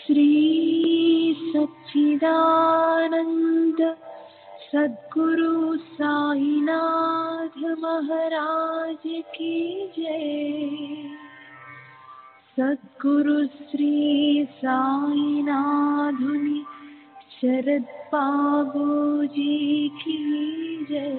श्री सच्चिदानंद सद्गुरु साईनाथ महाराज की जय। सद्गुरु श्री साईनाथुनि शरद बाबूजी की जय।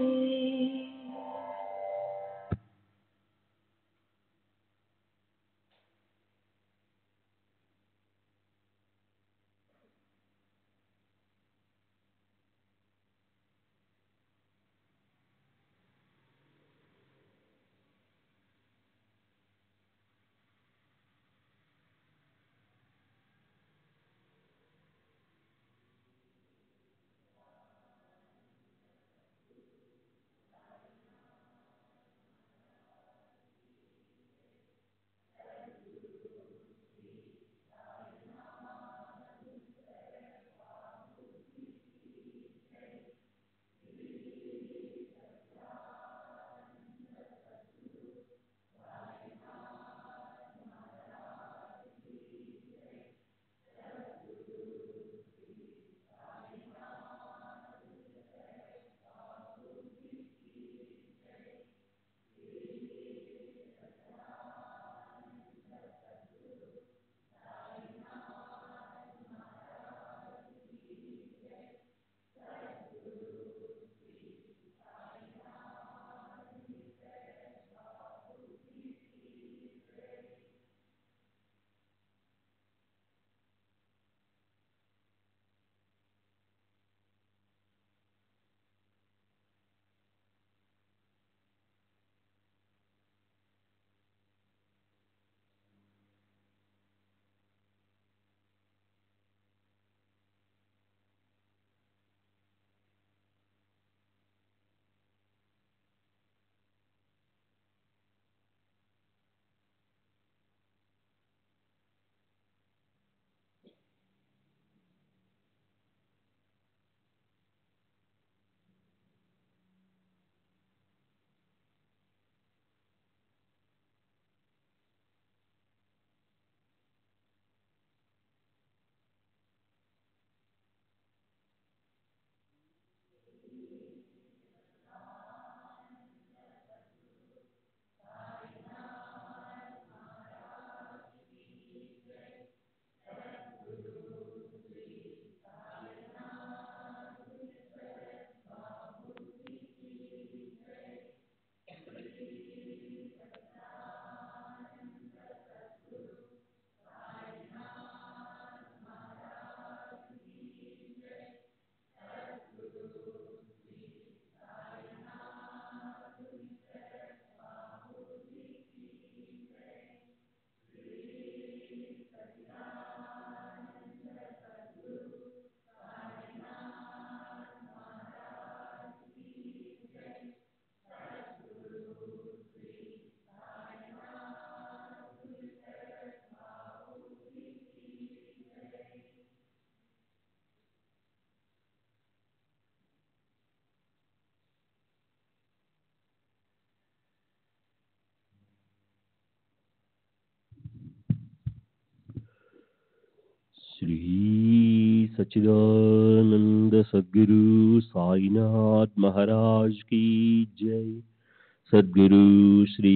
श्री सच्चिदानंद सद्गुरु साईनाथ महाराज की जय। सद्गुरु श्री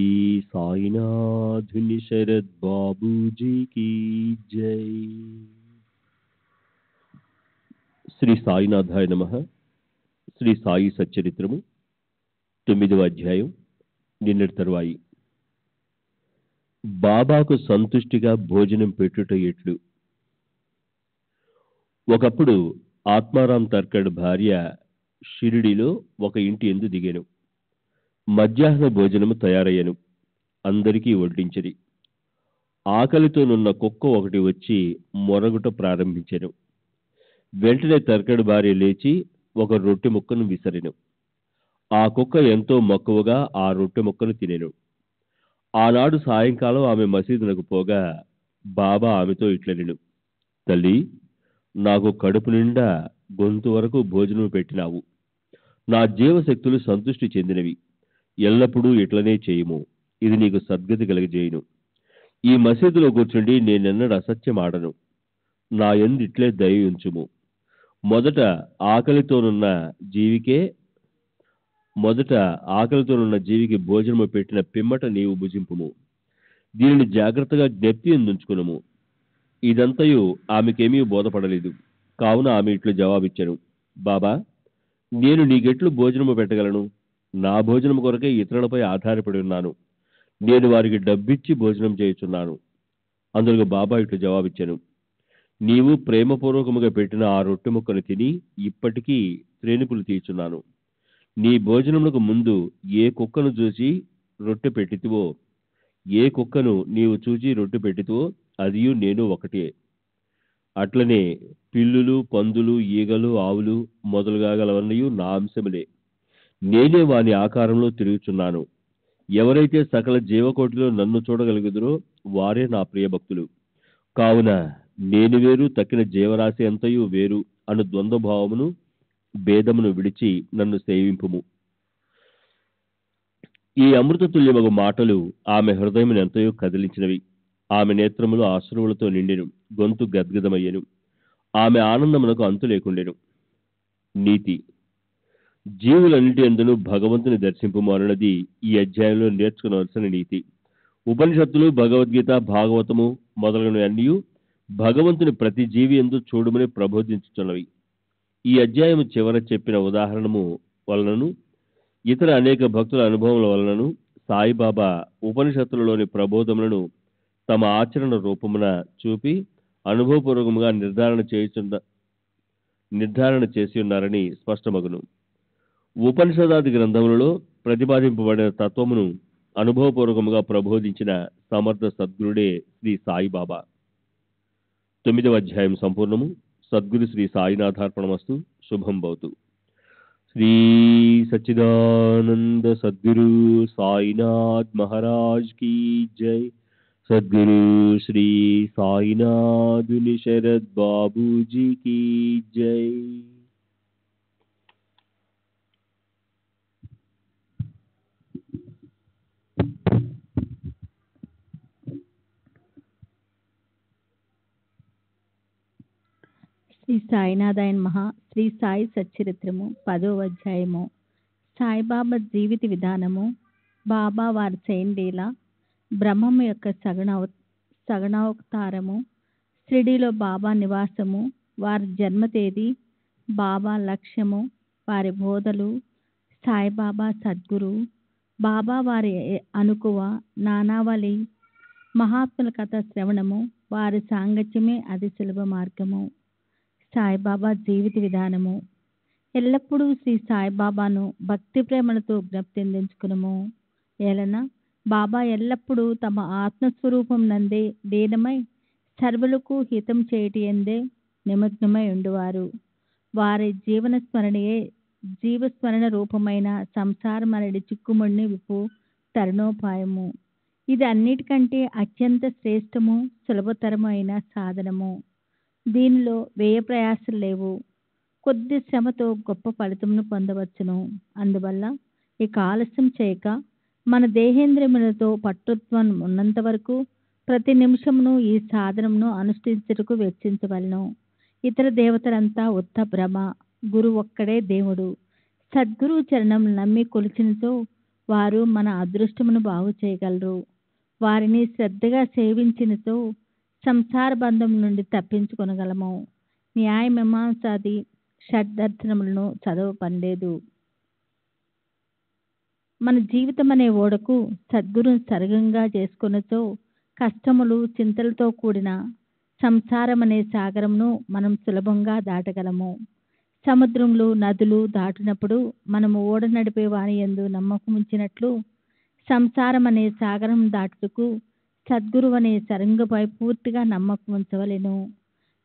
साईनाथ शरद बाबू जी की जय। శ్రీ సాయినాథాయ నమః. శ్రీ సాయి సచ్చరిత్రము 9వ అధ్యాయం. నిన్నటి తరువాయి. బాబాకు సంతుష్టిగా భోజనం పెట్టుట ఎట్లు. ఒకప్పుడు ఆత్మారాం తర్కడ్ భార్య షిరిడిలో ఒక ఇంటి ఎందు దిగాను. మధ్యాహ్న భోజనము తయారయ్యను. అందరికీ వడ్డించది. ఆకలితోనున్న కుక్క ఒకటి వచ్చి మొరగుట ప్రారంభించెను. వెంటనే తర్కడ్ భార్య లేచి ఒక రొట్టె ముక్కను విసరెను. ఆ కుక్క ఎంతో మక్కువగా ఆ రొట్టె ముక్కను తినెను. ఆనాడు సాయంకాలం ఆమె మసీదునకు పోగా బాబా ఆమెతో ఇట్లనెను, తల్లి, నాకు కడుపు నిండా గొంతు వరకు భోజనం పెట్టినావు. నా జీవశక్తులు సంతృష్టి చెందినవి. ఎల్లప్పుడూ ఇట్లనే చేయుము. ఇది నీకు సద్గతి కలిగజేయును. ఈ మసీదులో కూర్చుండి నేనెన్నడూ అసత్యం ఆడను. నా యందు ఇట్లే దయ ఉంచుము. మొదట ఆకలితోనున్న జీవికే జీవికి భోజనము పెట్టిన పిమ్మట నీవు భుజింపుము. దీనిని జాగ్రత్తగా జ్ఞప్తి ఎందుంచుకునుము. ఇదంతయు ఆమెకేమీ బోధపడలేదు. కావున ఆమె ఇట్లు జవాబిచ్చెను, బాబా, నేను నీకెట్లు భోజనము పెట్టగలను? నా భోజనము కొరకే ఇతరులపై ఆధారపడి ఉన్నాను. నేను వారికి డబ్బిచ్చి భోజనం చేయుచున్నాను. అందుకు బాబా ఇట్లు జవాబిచ్చెను, నీవు ప్రేమపూర్వకముగా పెట్టిన ఆ రొట్టె ముక్కను తిని ఇప్పటికీ త్రేణుపులు తీయుచున్నాను. నీ భోజనమునకు ముందు ఏ కుక్కను నీవు చూచి రొట్టె పెట్టితివో అదియు నేను ఒకటే. అట్లనే పిల్లులు, పందులు, ఈగలు, ఆవులు మొదలుగా గలవన్నీ నా అంశములే. నేనే వాని ఆకారంలో తిరుగుచున్నాను. ఎవరైతే సకల జీవకోటిలో నన్ను చూడగలుగుదురో వారే నా ప్రియభక్తులు. కావున నేను వేరు, తక్కిన జీవరాశి అంతయు వేరు అను ద్వంద్వభావమును, భేదమును విడిచి నన్ను సేవింపుము. ఈ అమృతతుల్యమగు మాటలు ఆమె హృదయమును ఎంతయో కదిలించినవి. ఆమె నేత్రములు అశ్రువులతో నిండెను, గొంతు గద్గదమయ్యెను. ఆమె ఆనందమునకు అంతు లేకుండెను. నీతి: జీవులన్నిటి యందును భగవంతుని దర్శింపుము అన్నది ఈ అధ్యాయంలో నేర్చుకునవలసిన నీతి. ఉపనిషత్తులు, భగవద్గీత, భాగవతము మొదలగునవన్నీ భగవంతుని ప్రతి జీవి యందు చూడమని ప్రబోధించుచున్నవి. ఈ అధ్యాయము చివర చెప్పిన ఉదాహరణము వలనను ఇతర అనేక భక్తుల అనుభవముల వలనను సాయిబాబా ఉపనిషత్తులలోని ప్రబోధములను తమ ఆచరణ రూపమున చూపి అనుభవపూర్వకముగా నిర్ధారణ చేసి ఉన్నారని స్పష్టమగును. ఉపనిషదాది గ్రంథములలో ప్రతిపాదింపబడిన తత్వమును అనుభవపూర్వకముగా ప్రబోధించిన సమర్థ సద్గురుడే శ్రీ సాయిబాబా. 9వ అధ్యాయం సంపూర్ణము. సద్గురు శ్రీ సాయినాథార్పణమస్తు. శుభం భవతు. శ్రీ సచ్చిదానంద సద్గురు సాయినాథ్ మహారాజ్ की जय. सद्गुरु श्री साईनाथुनि शरद बाबूजी की जय. శ్రీ సాయినాథాయ నమః. శ్రీ సాయి సచ్చరిత్రము 10వ అధ్యాయము. సాయిబాబా జీవిత విధానము, బాబా వారి చైన్ బ్రహ్మము యొక్క సగణావతారము, షిరిడీలో బాబా నివాసము, వారి జన్మ తేదీ, బాబా లక్ష్యము, వారి బోధలు, సాయిబాబా సద్గురు, బాబా వారి అనుకువ, నానావళి, మహాత్ముల కథ శ్రవణము, వారి సాంగత్యమే అతి సులభ మార్గము. సాయిబాబా జీవిత విధానము. ఎల్లప్పుడూ శ్రీ సాయిబాబాను భక్తి ప్రేమలతో జ్ఞప్తించుకునము. ఏలన బాబా ఎల్లప్పుడూ తమ ఆత్మస్వరూపం నందే లీనమై సర్వులకు హితం చేయటి ఎందే నిమగ్నమై ఉండువారు. వారి జీవస్మరణ రూపమైన సంసారమనడి చిక్కుముడిని విప్పు తరుణోపాయము. ఇది అన్నిటికంటే అత్యంత శ్రేష్టము, సులభతరము అయిన సాధనము. దీనిలో వ్యయ ప్రయాసలు లేవు. కొద్ది శ్రమతో గొప్ప ఫలితమును పొందవచ్చును. అందువల్ల ఇక ఆలస్యం చేయక మన దేహేంద్రియములతో పట్టుత్వం ఉన్నంత వరకు ప్రతి నిమిషమును ఈ సాధనమును అనుష్ఠించుటకు వెచ్చించవలను. ఇతర దేవతలంతా ఉత్త భ్రమ. గురు ఒక్కడే దేవుడు. సద్గురు చరణం నమ్మి కొలిచినతో వారు మన అదృష్టమును బాగు చేయగలరు. వారిని శ్రద్ధగా సేవించినతో సంసార బంధం నుండి తప్పించుకొనగలము. న్యాయ మీమాంసాది షడ్దర్శనములను చదవ పనిలేదు. మన జీవితం అనే ఓడకు సద్గురుని సర్గంగా చేసుకున్నచో కష్టములు, చింతలతో కూడిన సంసారం అనే సాగరమును మనం సులభంగా దాటగలము. సముద్రములు, నదులు దాటినప్పుడు మనము ఓడ నడిపే వాని యందు నమ్మకం ఉంచినట్లు సంసారం అనే సాగరం దాటుటకు సద్గురు అనే సరంగపై పూర్తిగా నమ్మకం ఉంచవలెను.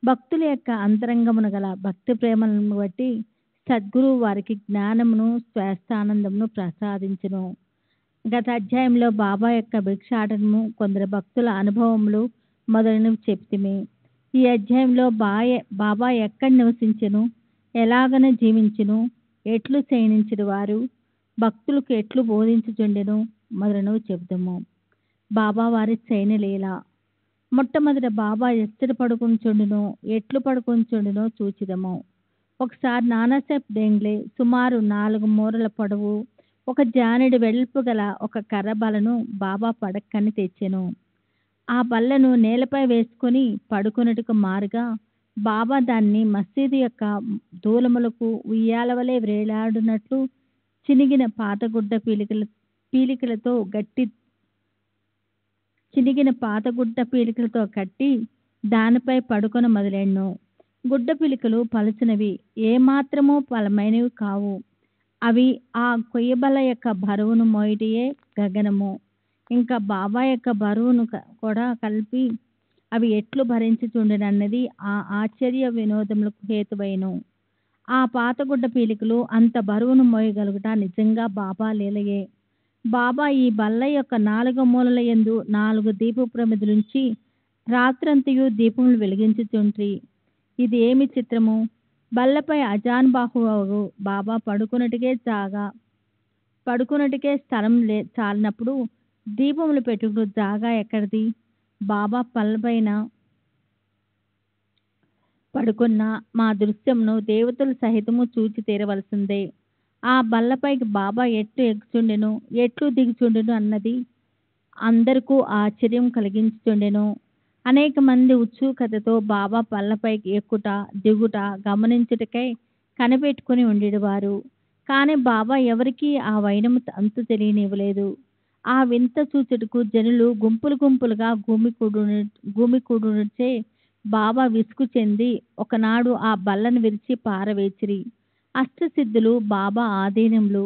భక్తుల యొక్క అంతరంగమున గల భక్తి ప్రేమలను బట్టి సద్గురు వారికి జ్ఞానమును, స్వస్థానందమును ప్రసాదించును. గత అధ్యాయంలో బాబా యొక్క భిక్షాటనము, కొందరు భక్తుల అనుభవములు మొదలైనవి చెప్తిమి. ఈ అధ్యాయంలో బాబా ఎక్కడ నివసించెను, ఎలాగన జీవించును, ఎట్లు శయనించిన వారు, భక్తులకు ఎట్లు బోధించుచుండెను మొదలైనవి చెబుతాము. బాబా వారి శయనలీల. మొట్టమొదట బాబా ఎచ్చట పడుకుంచుండునో ఎట్లు పడుకుంచుండునో చూచిదము. ఒకసారి నానాసాహెబ్ డేంగ్లే సుమారు 4 మూరల పొడవు, 1 జానెడు వెడల్పు గల ఒక కర్ర బలను బాబా పడక్కని తెచ్చెను. ఆ బల్లను నేలపై వేసుకొని పడుకొనుటకు మారుగా బాబా దాన్ని మసీదు యొక్క దూలములకు ఉయ్యాలవలే వ్రేలాడునట్లు చినిగిన పాతగుడ్డ పీలికలతో కట్టి దానిపై పడుకొన మొదలెన్ను. గుడ్డ పిలికలు పలుచనవి, ఏమాత్రమూ బలమైనవి కావు. అవి ఆ కొయ్యబల్ల యొక్క బరువును మోయుటయే గగనము. ఇంకా బాబా యొక్క బరువును కూడా కలిపి అవి ఎట్లు భరించుచుండునన్నది ఆ ఆశ్చర్య వినోదములకు హేతువైను. ఆ పాతగుడ్డ పీలికలు అంత బరువును మోయగలుగుట నిజంగా బాబా లీలయే. బాబా ఈ బల్ల యొక్క 4 మూలల యందు 4 దీప ప్రమిదలుంచి రాత్రంతయు దీపములు వెలిగించుచుండ్రి. ఇది ఏమి చిత్రము! బల్లపై అజానుబాహువు బాబా పడుకున్నటికే స్థలం చాలినప్పుడు దీపములు పెట్టుకు జాగా ఎక్కడిది? బాబా పల్లపైన పడుకున్న మా దృశ్యమును దేవతలు సహితము చూచి తీరవలసిందే. ఆ బల్లపైకి బాబా ఎట్లు ఎక్కుచుండెను, ఎట్లు దిగుచుండెను అన్నది అందరికీ ఆశ్చర్యం కలిగించుచుండెను. అనేక మంది ఉత్సుకతతో బాబా బల్లపైకి ఎక్కుట దిగుట గమనించుటకై కనిపెట్టుకుని ఉండేవారు. కానీ బాబా ఎవరికీ ఆ వైనము అంతు తెలియనివ్వలేదు. ఆ వింత చూచుటకు జనులు గుంపులు గుంపులుగా గుమికూడుచే బాబా విసుగు చెంది ఒకనాడు ఆ బల్లను విరిచి పారవేచిరి. అష్టసిద్ధులు బాబా ఆధీనములు.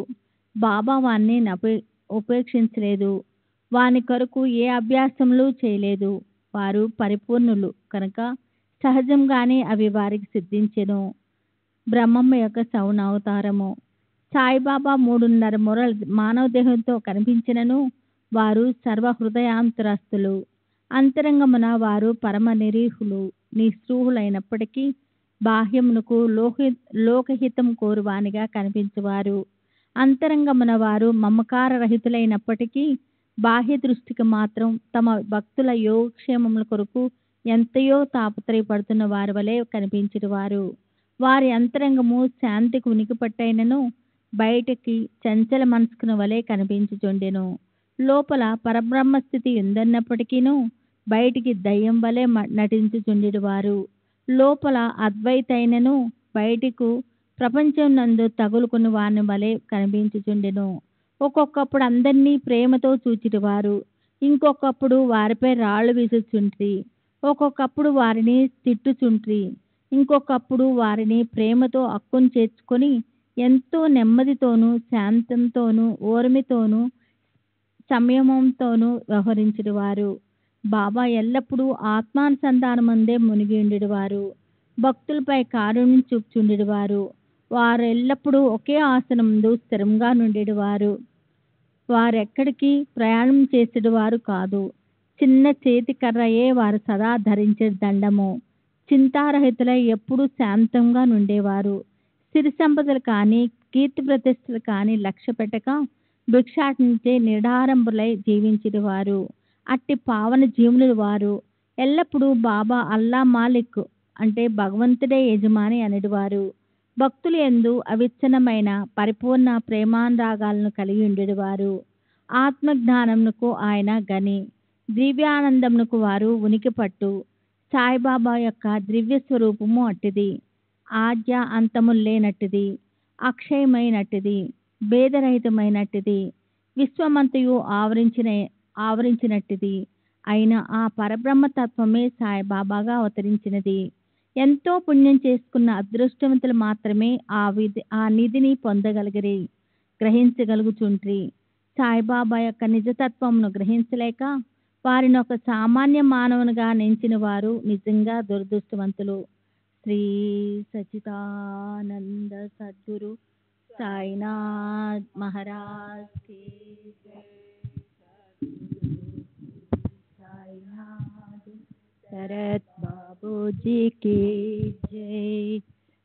బాబా వాణ్ణి ఉపేక్షించలేదు. వాని కొరకు ఏ అభ్యాసములు చేయలేదు. వారు పరిపూర్ణులు కనుక సహజంగానే అవి వారికి సిద్ధించెను. బ్రహ్మమ్మ యొక్క సౌనవతారము. సాయిబాబా 3.5 మూరల మానవ దేహంతో కనిపించినను వారు సర్వహృదయాంతరస్తులు. అంతరంగమున వారు పరమ నిస్పృహులైనప్పటికీ బాహ్యమునకు లోకహితం కోరువానిగా కనిపించువారు. అంతరంగమున వారు మమకార రహితులైనప్పటికీ బాహ్య దృష్టికి మాత్రం తమ భక్తుల యోగక్షేమముల కొరకు ఎంతయో తాపత్రయపడుతున్న వారి వలె కనిపించేవారు. వారి అంతరంగము శాంతికి ఉనికిపట్టైనను బయటికి చంచల మనస్కుల వలె కనిపించుచుండెను. లోపల పరబ్రహ్మస్థితి ఉందన్నప్పటికీను బయటికి దయ్యం వలె నటించుచుండెడివారు. లోపల అద్వైతైనను బయటకు ప్రపంచం నందు తగులుకుని వాని వలె కనిపించుచుండెను. ఒక్కొక్కప్పుడు అందరినీ ప్రేమతో చూచిటివారు, ఇంకొకప్పుడు వారిపై రాళ్లు విసుచుండ్రి. ఒక్కొక్కప్పుడు వారిని తిట్టుచుండ్రి, ఇంకొకప్పుడు వారిని ప్రేమతో అక్కున చేర్చుకొని ఎంతో నెమ్మదితోనూ శాంతంతోనూ ఓర్మితోనూ సంయమంతోనూ వ్యవహరించేవారు. బాబా ఎల్లప్పుడూ ఆత్మానుసంధానమందే మునిగి ఉండేవారు. భక్తులపై కారుణ్యం చూపుచుండేవారు. వారు ఎల్లప్పుడూ ఒకే ఆసనమందు స్థిరంగా నుండేవారు. వారెక్కడికి ప్రయాణం చేసేవారు కాదు. చిన్న చేతి కర్రయే వారు సదా ధరించే దండము. చింతారహితులై ఎప్పుడూ శాంతంగా నుండేవారు. సిరి సంపదలు కానీ కీర్తి ప్రతిష్టలు కానీ లక్ష్య పెట్టక భిక్షాటనిచే నిడారంబులై జీవించేవారు. అట్టి పావన జీవులు వారు. ఎల్లప్పుడూ బాబా అల్లా మాలిక్ అంటే భగవంతుడే యజమాని అనేటివారు. భక్తులు యందు అవిచ్ఛిన్నమైన పరిపూర్ణ ప్రేమానురాగాలను కలిగి ఉండేవారు. ఆత్మజ్ఞానమునకు ఆయన గని, దివ్యానందమునకు వారు ఉనికి పట్టు. సాయిబాబా యొక్క దివ్య స్వరూపము అట్టిది. ఆద్య అంతములు లేనట్టిది, అక్షయమైనట్టిది, భేదరహితమైనట్టిది, విశ్వమంతయు ఆవరించినట్టిది అయిన ఆ పరబ్రహ్మతత్వమే సాయిబాబాగా అవతరించినది. ఎంతో పుణ్యం చేసుకున్న అదృష్టవంతులు మాత్రమే ఆ నిధిని పొందగలిగిరి, గ్రహించగలుగుచుండ్రి. సాయిబాబా యొక్క నిజతత్వమును గ్రహించలేక వారిని ఒక సామాన్య మానవునిగా నెంచిన వారు నిజంగా దురదృష్టవంతులు. శ్రీ సచిదానంద సద్గురు సాయినాథ్ మహారాజ్ కి జై. సాయినాథ్ శరత్ బాబూజీ కి జై.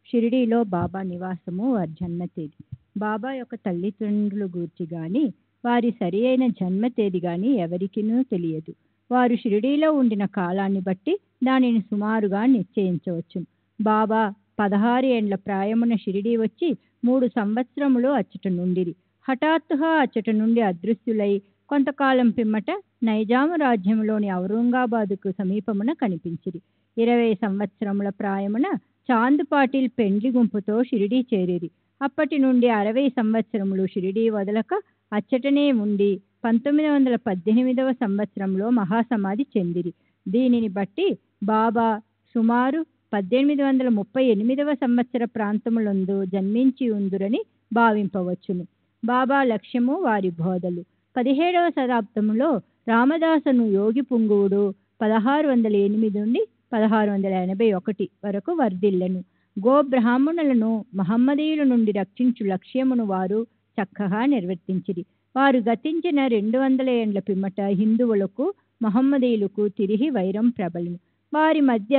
షిరిడీలో బాబా నివాసము వారి జన్మ తేదీ. బాబా యొక్క తల్లిదండ్రులు గూర్చి గాని వారి సరి అయిన జన్మ తేదీ గాని ఎవరికీ తెలియదు. వారు షిరిడీలో ఉండిన కాలాన్ని బట్టి దానిని సుమారుగా నిశ్చయించవచ్చు. బాబా 16 ఏండ్ల ప్రాయమున షిరిడీ వచ్చి 3 సంవత్సరములు అచ్చట నుండిరి. హఠాత్తుగా అచ్చట నుండి అదృశ్యులై కొంతకాలం పిమ్మట నైజాము రాజ్యంలోని ఔరంగాబాదుకు సమీపమున కనిపించిరి. 20 సంవత్సరముల ప్రాయమున చాంద్ పాటిల్ పెండ్లి గుంపుతో షిరిడీ చేరిరి. అప్పటి నుండి 60 సంవత్సరములు షిరిడీ వదలక అచ్చటనే ఉండి 1918వ సంవత్సరంలో మహాసమాధి చెందిరి. దీనిని బట్టి బాబా సుమారు 1838వ సంవత్సర ప్రాంతములందు జన్మించి ఉందురని భావింపవచ్చును. బాబా లక్ష్యము వారి బోధలు. 17వ శతాబ్దంలో రామదాసను యోగి పుంగువుడు 1608 నుండి 1681 వరకు వర్ధిల్లెను. గో బ్రాహ్మణులను మహమ్మదీయుల నుండి రక్షించు లక్ష్యమును వారు చక్కగా నిర్వర్తించిరి. వారు గతించిన 200 ఏండ్ల పిమ్మట హిందువులకు మహమ్మదీయులకు తిరిగి వైరం ప్రబలిను. వారి మధ్య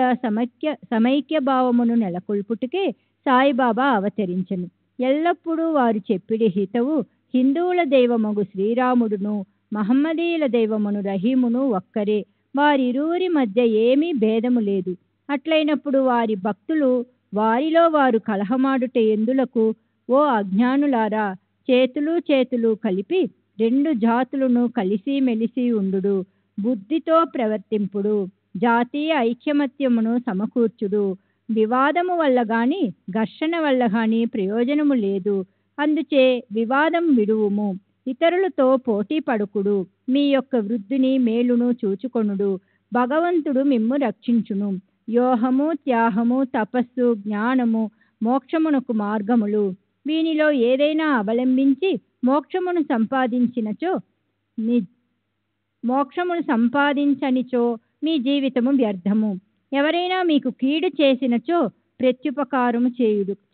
సమైక్య భావమును నెలకొల్పుటకే సాయిబాబా అవతరించెను. ఎల్లప్పుడూ వారు చెప్పిడి హితవు హిందువుల దైవమగు శ్రీరాముడును మహమ్మదీయుల దైవమును రహీమును ఒక్కరే. వారిరువురి మధ్య ఏమీ భేదము లేదు. అట్లయినప్పుడు వారి భక్తులు వారిలో వారు కలహమాడుట ఎందులకు? ఓ అజ్ఞానులారా, చేతులు కలిపి 2 జాతులను కలిసి మెలిసి ఉండుడు, బుద్ధితో ప్రవర్తింపుడు, జాతీయ ఐక్యమత్యమును సమకూర్చుడు. వివాదము వల్ల గాని ఘర్షణ వల్ల గాని ప్రయోజనము లేదు. అందుచే వివాదం విడువుము. ఇతరులతో పోటీ పడుకుడు. మీ యొక్క వృద్ధిని మేలును చూచుకొనుడు. భగవంతుడు మిమ్ము రక్షించును. యోహము, త్యాగము, తపస్సు, జ్ఞానము మోక్షమునకు మార్గములు. వీనిలో ఏదైనా అవలంబించి మోక్షమును సంపాదించనిచో మీ జీవితము వ్యర్థము. ఎవరైనా మీకు కీడు చేసినచో ప్రత్యుపకారము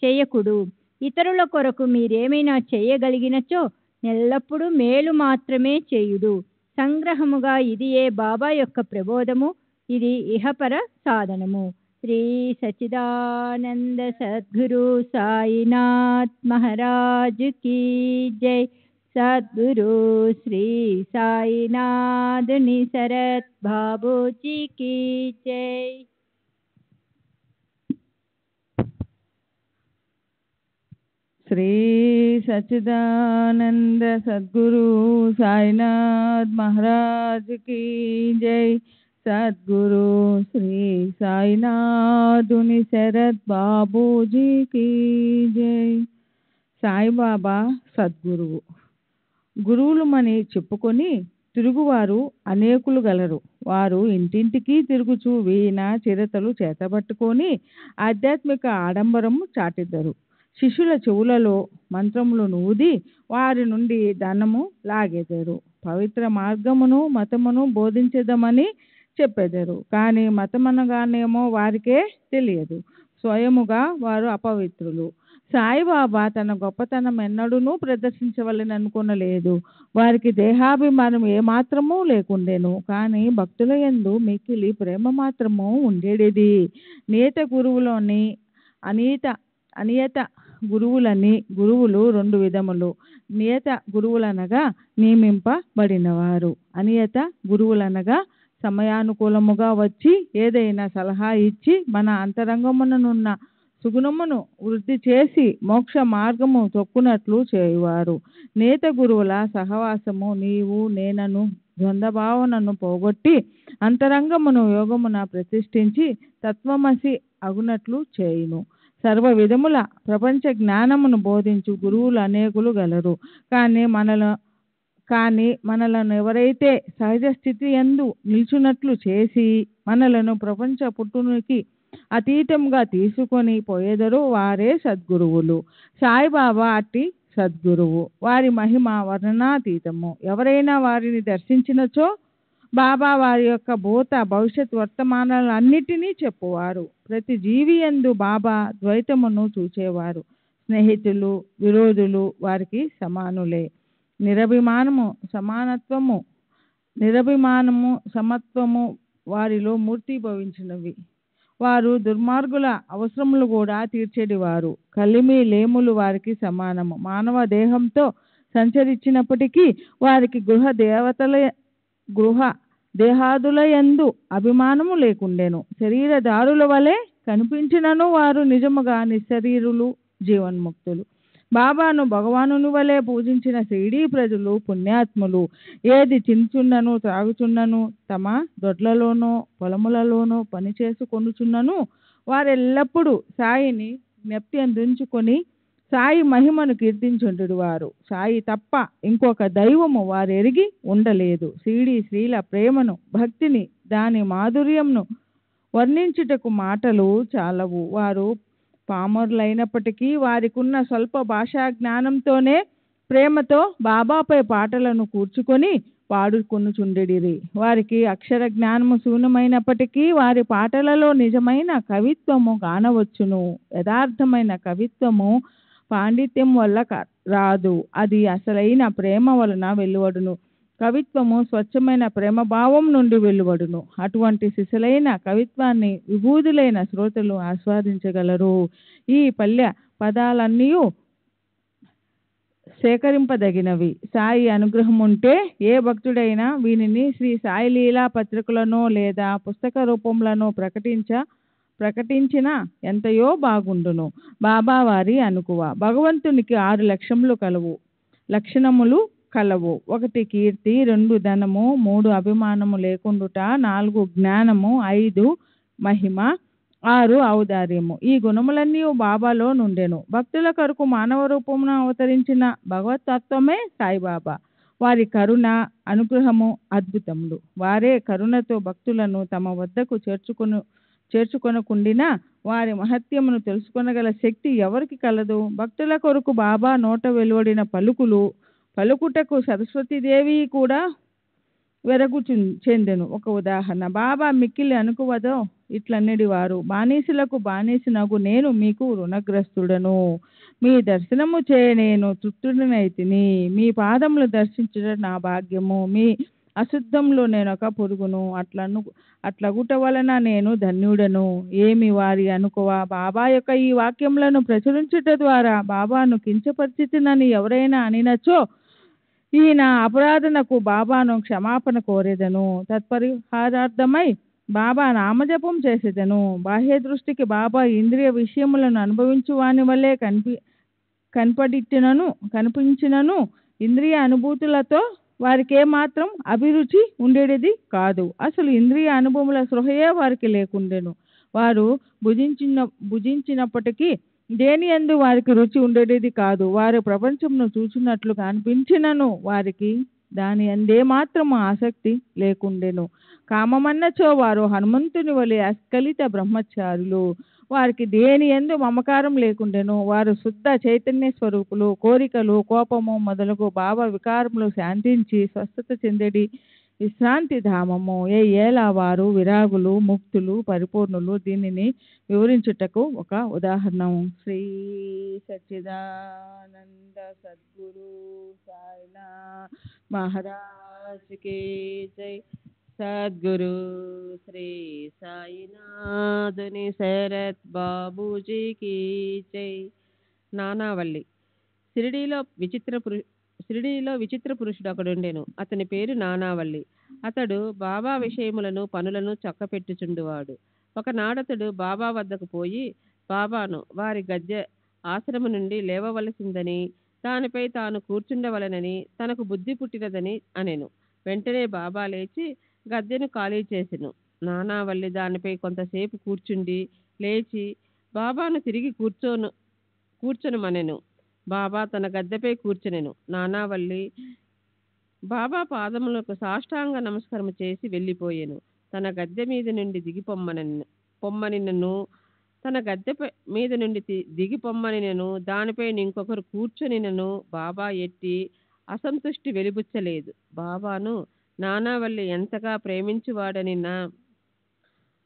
చేయకుడు. ఇతరుల కొరకు మీరేమైనా చేయగలిగినచో ఎల్లప్పుడూ మేలు మాత్రమే చేయుడు. సంగ్రహముగా ఇది ఏ బాబా యొక్క ప్రబోధము. ఇది ఇహపర సాధనము. శ్రీ సచ్చిదానంద సద్గురు సాయినాథ్ మహారాజ్ కీ జై. సద్గురు శ్రీ సాయినాథ్ నిసరత్ బాబూజీ కీ జై. శ్రీ సచ్చిదానంద సద్గురు సాయినాథ్ మహారాజ్ కీ జై. సద్గురు శ్రీ సాయినాథుని శరత్ బాబూజీ కీ జై. సాయిబాబా సద్గురువు. గురువులమని చెప్పుకొని తిరుగువారు అనేకులు గలరు. వారు ఇంటింటికి తిరుగుచూ వీణ చిరతలు చేతబట్టుకొని ఆధ్యాత్మిక ఆడంబరము చాటిద్దరు. శిష్యుల చెవులలో మంత్రములు నూది వారి నుండి ధనము లాగెదరు. పవిత్ర మార్గమును మతమును బోధించదమని చెప్పెదరు. కానీ మతమనగానేమో వారికే తెలియదు. స్వయముగా వారు అపవిత్రులు. సాయిబాబా తన గొప్పతనం ఎన్నడూనూ ప్రదర్శించవలననుకొనలేదు. వారికి దేహాభిమానం ఏమాత్రమూ లేకుండెను. కానీ భక్తుల యందు మిక్కిలి ప్రేమ మాత్రము ఉండేది. నియత గురువులోని అనియత గురువులని. గురువులు 2 విధములు. నియత గురువులనగా నియమింపబడినవారు. అనియత గురువులనగా సమయానుకూలముగా వచ్చి ఏదైనా సలహా ఇచ్చి మన అంతరంగముననున్న సుగుణమును వృద్ధి చేసి మోక్ష మార్గము తొక్కునట్లు చేయువారు. నేత గురువుల సహవాసము నీవు నేనను ద్వంద్వభావనను పోగొట్టి అంతరంగమును యోగమున ప్రతిష్ఠించి తత్వమసి అగునట్లు చేయును. సర్వ విధముల ప్రపంచ జ్ఞానమును బోధించు గురువులు అనేకులు గలరు. కానీ మనలను ఎవరైతే సహజ స్థితి యందు నిల్చున్నట్లు చేసి మనలను ప్రపంచ పుట్టునికి అతీతంగా తీసుకొని పోయేదరో వారే సద్గురువులు. సాయిబాబా అట్టి సద్గురువు. వారి మహిమ వర్ణనాతీతము. ఎవరైనా వారిని దర్శించినచో బాబా వారి యొక్క భూత భవిష్యత్ వర్తమానాలన్నిటినీ చెప్పువారు. ప్రతి జీవి యందు బాబా ద్వైతమును చూచేవారు. స్నేహితులు విరోధులు వారికి సమానులే. నిరభిమానము సమత్వము వారిలో మూర్తిభవించినవి. వారు దుర్మార్గుల అవసరములు కూడా తీర్చేటివారు. కలిమి లేములు వారికి సమానము. మానవ దేహంతో సంచరించినప్పటికీ వారికి గృహ దేహాదుల యందు అభిమానము లేకుండెను. శరీరదారుల వలె కనిపించినను వారు నిజముగా నిశరీరులు, జీవన్ముక్తులు. బాబాను భగవానుని వలె పూజించిన షిరిడీ ప్రజలు పుణ్యాత్ములు. ఏది తినుచున్నను త్రాగుచున్నను తమ దొడ్లలోనో పొలములలోనో పని చేసుకొనుచున్నను వారెల్లప్పుడూ సాయిని జ్ఞప్తి అందించుకొని సాయి మహిమను కీర్తించుండు వారు. సాయి తప్ప ఇంకొక దైవము వారెరిగి ఉండలేదు. షిరిడీ శ్రీల ప్రేమను, భక్తిని, దాని మాధుర్యంను వర్ణించుటకు మాటలు చాలవు. వారు పామరులైనప్పటికీ వారికున్న స్వల్ప భాషా జ్ఞానంతోనే ప్రేమతో బాబాపై పాటలను కూర్చుకొని పాడుకొనుచుండిరి. వారికి అక్షర జ్ఞానము శూన్యమైనప్పటికీ వారి పాటలలో నిజమైన కవిత్వము కానవచ్చును. యథార్థమైన కవిత్వము పాండిత్యం వల్ల రాదు, అది అసలైన ప్రేమ వలన వెలువడును. కవిత్వము స్వచ్ఛమైన ప్రేమ భావం నుండి వెలువడును. అటువంటి సిసలైన కవిత్వాన్ని విభూదులైన శ్రోతలు ఆస్వాదించగలరు. ఈ పల్లె పదాలన్నీ సేకరింపదగినవి. సాయి అనుగ్రహం ఉంటే ఏ భక్తుడైనా వీనిని శ్రీ సాయి లీలా పత్రికలను లేదా పుస్తక రూపంలోనూ ప్రకటించిన ఎంతయో బాగుండును. బాబా వారి అనుకువ. భగవంతునికి 6 లక్షణములు కలవు. 1 కీర్తి, 2 ధనము, 3 అభిమానము లేకుండుట, 4 జ్ఞానము, 5 మహిమ, 6 ఔదార్యము. ఈ గుణములన్నీ బాబాలో నుండెను. భక్తుల కొరకు మానవ రూపమున అవతరించిన భగవతత్వమే సాయిబాబా. వారి కరుణ, అనుగ్రహము అద్భుతములు. వారే కరుణతో భక్తులను తమ వద్దకు చేర్చుకొనకుండినా వారి మహత్యమును తెలుసుకొనగల శక్తి ఎవరికి కలదు? భక్తుల కొరకు బాబా నోట వెలువడిన పలుకుటకు సరస్వతీదేవి కూడా వెరగు చెందెను. ఒక ఉదాహరణ, బాబా మిక్కిలి అనుకువదో ఇట్లన్నడి వారు: బానిసలకు బానిసనగు నేను మీకు రుణగ్రస్తుడను. మీ దర్శనము చేయ నేను తృప్తుడనైతిని. మీ పాదములు దర్శించడం నా భాగ్యము. మీ అశుద్ధంలో నేను ఒక పురుగును. అట్లగుట వలన నేను ధన్యుడను. ఏమి వారి అనుకోవ? బాబా యొక్క ఈ వాక్యములను ప్రచురించుట ద్వారా బాబాను కించపరిచితినని ఎవరైనా అనినచో ఈయన అపరాధనకు బాబాను క్షమాపణ కోరేదను. తత్పరిహారార్థమై బాబా నామజపం చేసేదను. బాహ్య దృష్టికి బాబా ఇంద్రియ విషయములను అనుభవించు వాని వల్లే కనిపించినను ఇంద్రియ అనుభూతులతో వారికి మాత్రం అభిరుచి ఉండేది కాదు. అసలు ఇంద్రియ అనుభవముల స్పృహయే వారికి లేకుండెను. వారు భుజించినప్పటికీ దేని యందు వారికి రుచి ఉండేది కాదు. వారు ప్రపంచమును చూచినట్లుగా అనిపించినను వారికి దాని అందే మాత్రము ఆసక్తి లేకుండెను. కామమన్నచో వారు హనుమంతుని వలె అస్ఖలిత బ్రహ్మచారులు. వారికి దేని యందు మమకారం లేకుండెను. వారు శుద్ధ చైతన్య స్వరూపులు. కోరికలు, కోపము మొదలగు భావ వికారములు శాంతించి స్వస్థత చెందడి విశ్రాంతి ధామము. ఏలా వారు విరాగులు, ముక్తులు, పరిపూర్ణులు. దీనిని వివరించుటకు ఒక ఉదాహరణ. శ్రీ సచ్చిదానంద సద్గురు సాయినాథ్ మహారాజ్ కి జై. సద్గురు శ్రీ సాయినాథుని శరత్ బాబూజీకి జై. నానావల్లి. షిరిడీలో విచిత్ర పురుషుడు ఒకడుండెను. అతని పేరు నానావల్లి. అతడు బాబా విషయములను పనులను చక్కపెట్టుచుండువాడు. ఒకనాడతడు బాబా వద్దకు పోయి బాబాను వారి గద్దె ఆశ్రమం నుండి లేవవలసిందని, దానిపై తాను కూర్చుండవలనని తనకు బుద్ధి పుట్టినదని అనెను. వెంటనే బాబా లేచి గద్దెను ఖాళీ చేసెను. నానావల్లి దానిపై కొంతసేపు కూర్చుండి లేచి బాబాను తిరిగి కూర్చొనమనెను. బాబా తన గద్దెపై కూర్చునెను. నానావల్లి బాబా పాదములకు సాష్టాంగ నమస్కారం చేసి వెళ్ళిపోయాను. తన గద్దె మీద నుండి పొమ్మనినను తన గద్దె మీద నుండి దిగిపొమ్మనినను దానిపై ఇంకొకరు కూర్చొనినను బాబా ఎట్టి అసంతుష్టి వెలిబుచ్చలేదు. బాబాను నానావల్లి ఎంతగా ప్రేమించువాడనినా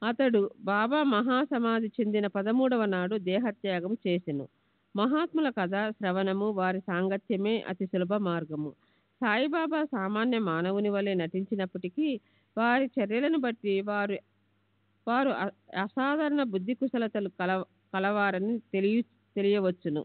అతడు బాబా మహాసమాధి చెందిన 13వ నాడు దేహత్యాగం చేసెను. మహాత్ముల కథ శ్రవణము, వారి సాంగత్యమే అతి సులభ మార్గము. సాయిబాబా సామాన్య మానవుని వలె నటించినప్పటికీ వారి చర్యలను బట్టి వారు అసాధారణ బుద్ధి కుశలతలు కలవారని తెలియవచ్చును.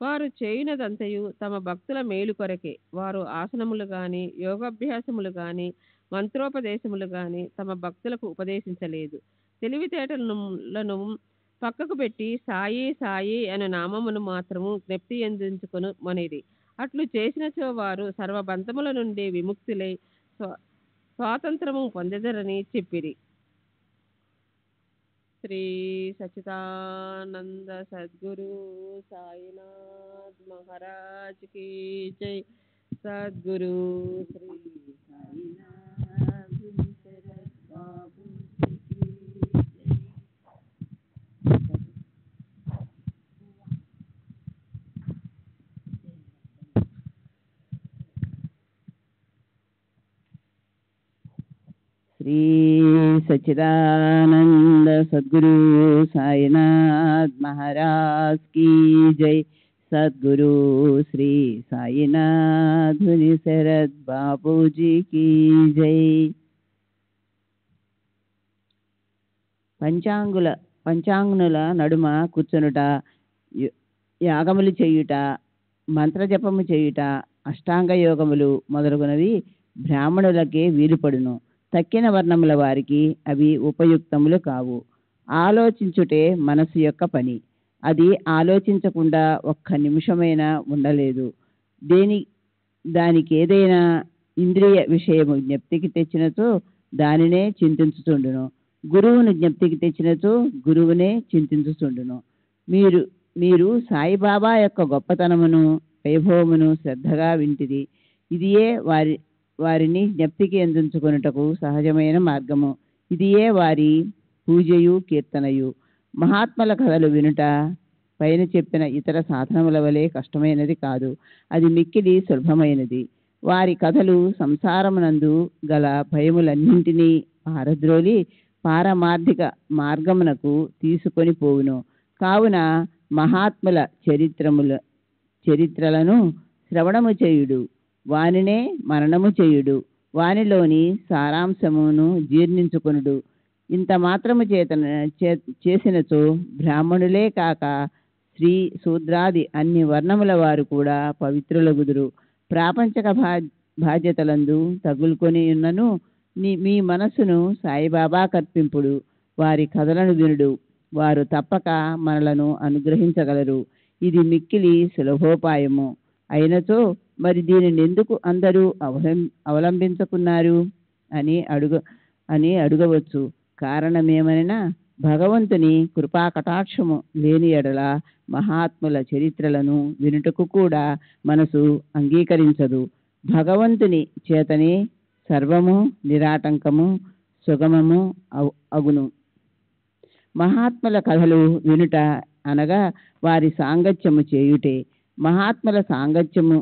వారు చేయునదంతయు తమ భక్తుల మేలు కొరకే. వారు ఆసనములు గాని యోగాభ్యాసములు గాని మంత్రోపదేశములు గాని తమ భక్తులకు ఉపదేశించలేదు. తెలివితేటలను పక్కకు పెట్టి సాయి సాయి అనే నామమును మాత్రము జ్ఞప్తి ఎందించుకొను మనిది. అట్లు చేసినచో వారు సర్వబంధముల నుండి విముక్తులై స్వాతంత్రము పొందెదరని చెప్పిరి. శ్రీ సచిదానంద సద్గురు సాయినాథ్ మహారాజ్ की जय. సద్గురు శ్రీ సాయినాథ్ శరత్ బాబు की जय. శ్రీ సచ్చిదానంద సద్గురు సాయినాథ్ మహారాజ్ की जय. సద్గురు శ్రీ సాయినాథుని శరత్ బాబూజీ की जय. పంచాంగుల నడుమ కూర్చొనుట, యాగములు చేయుట, మంత్రజపము చేయుట, అష్టాంగ యోగములు మొదలగునవి బ్రాహ్మణులకే వీలుపడును. తక్కిన వర్ణముల వారికి అవి ఉపయుక్తములు కావు. ఆలోచించుటే మనసు యొక్క పని. అది ఆలోచించకుండా ఒక్క నిమిషమైనా ఉండలేదు. దానికి ఏదైనా ఇంద్రియ విషయము జ్ఞప్తికి తెచ్చినచో దానినే చింతించుచుండును. గురువును జ్ఞప్తికి తెచ్చినచో గురువునే చింతించుచుండును. మీరు సాయిబాబా యొక్క గొప్పతనమును వైభవమును శ్రద్ధగా వింటిది. ఇదియే వారిని జ్ఞప్తికి అందించుకొనుటకు సహజమైన మార్గము. ఇదియే వారి పూజయు కీర్తనయు. మహాత్మల కథలు వినుట పైన చెప్పిన ఇతర సాధనముల వలె కష్టమైనది కాదు. అది మిక్కిలి సులభమైనది. వారి కథలు సంసారమునందు గల భయములన్నింటినీ పారద్రోలి పారమార్థిక మార్గమునకు తీసుకొని పోవును. కావున మహాత్ముల చరిత్రలను శ్రవణము చేయుడు, వానినే మననము చేయుడు, వానిలోని సారాంశమును జీర్ణించుకొనుడు. ఇంత మాత్రము చేసినచో బ్రాహ్మణులే కాక స్త్రీ శూద్రాది అన్ని వర్ణముల వారు కూడా పవిత్రులగుదురు. ప్రాపంచక బాధ్యతలందు తగులుకొని ఉన్నను మీ మనస్సును సాయిబాబా కర్పింపుడు. వారి కథలను వినుడు. వారు తప్పక మనలను అనుగ్రహించగలరు. ఇది మిక్కిలి సులభోపాయము. అయినచో మరి దీనిని ఎందుకు అందరూ అవలంబించుకున్నారు అని అడగవచ్చు. కారణమేమనగా భగవంతుని కృపా కటాక్షము లేని ఎడల మహాత్ముల చరిత్రలను వినుటకు కూడా మనసు అంగీకరించదు. భగవంతుని చేతనే సర్వము నిరాటంకము సుగమము అగును. మహాత్ముల కథలు వినుట అనగా వారి సాంగత్యము చేయుటే. మహాత్ముల సాంగత్యము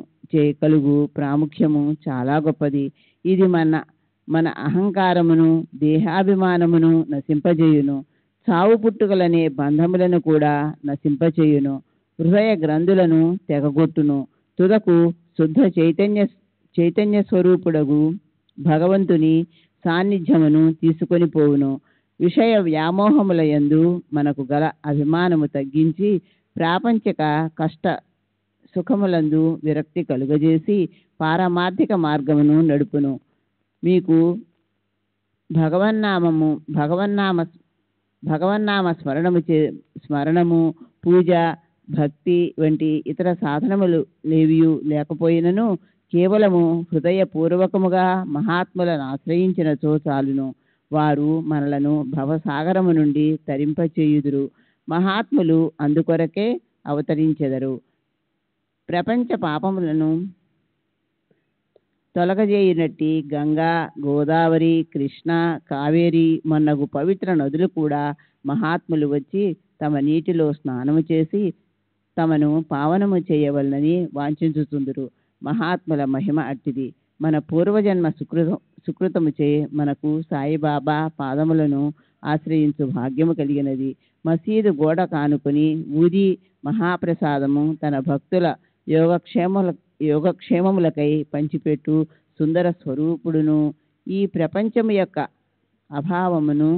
కలుగు ప్రాముఖ్యము చాలా గొప్పది. ఇది మన అహంకారమును దేహాభిమానమును నశింపజేయును. చావు పుట్టుకలనే బంధములను కూడా నశింపచేయును. హృదయ గ్రంథులను తెగగొట్టును. తుదకు శుద్ధ చైతన్య స్వరూపుడగు భగవంతుని సాన్నిధ్యమును తీసుకొని పోవును. విషయ వ్యామోహముల యందు మనకు గల అభిమానము తగ్గించి ప్రాపంచిక కష్ట సుఖములందు విరక్తి కలుగజేసి పారమార్థిక మార్గమును నడుపును. మీకు భగవన్నామ స్మరణము పూజ భక్తి వంటి ఇతర సాధనములు లేవియు లేకపోయినను కేవలము హృదయపూర్వకముగా మహాత్ములను ఆశ్రయించినచో చాలును. వారు మనలను భవసాగరము నుండి తరింపచేయుదురు. మహాత్ములు అందుకొరకే అవతరించెదరు. ప్రపంచ పాపములను తొలగజేయునట్టి గంగా, గోదావరి, కృష్ణ, కావేరి మొన్నగు పవిత్ర నదులు కూడా మహాత్ములు వచ్చి తమ నీటిలో స్నానము చేసి తమను పావనము చేయవలనని వాంఛించుచుందురు. మహాత్ముల మహిమ అట్టిది. మన పూర్వజన్మ సుకృతముచే మనకు సాయిబాబా పాదములను ఆశ్రయించు భాగ్యము కలిగినది. మసీదు గోడ కానుకొని ఊది మహాప్రసాదము తన భక్తుల యోగక్షేమములకై పంచిపెట్టు సుందర స్వరూపుడును, ఈ ప్రపంచము యొక్క అభావమును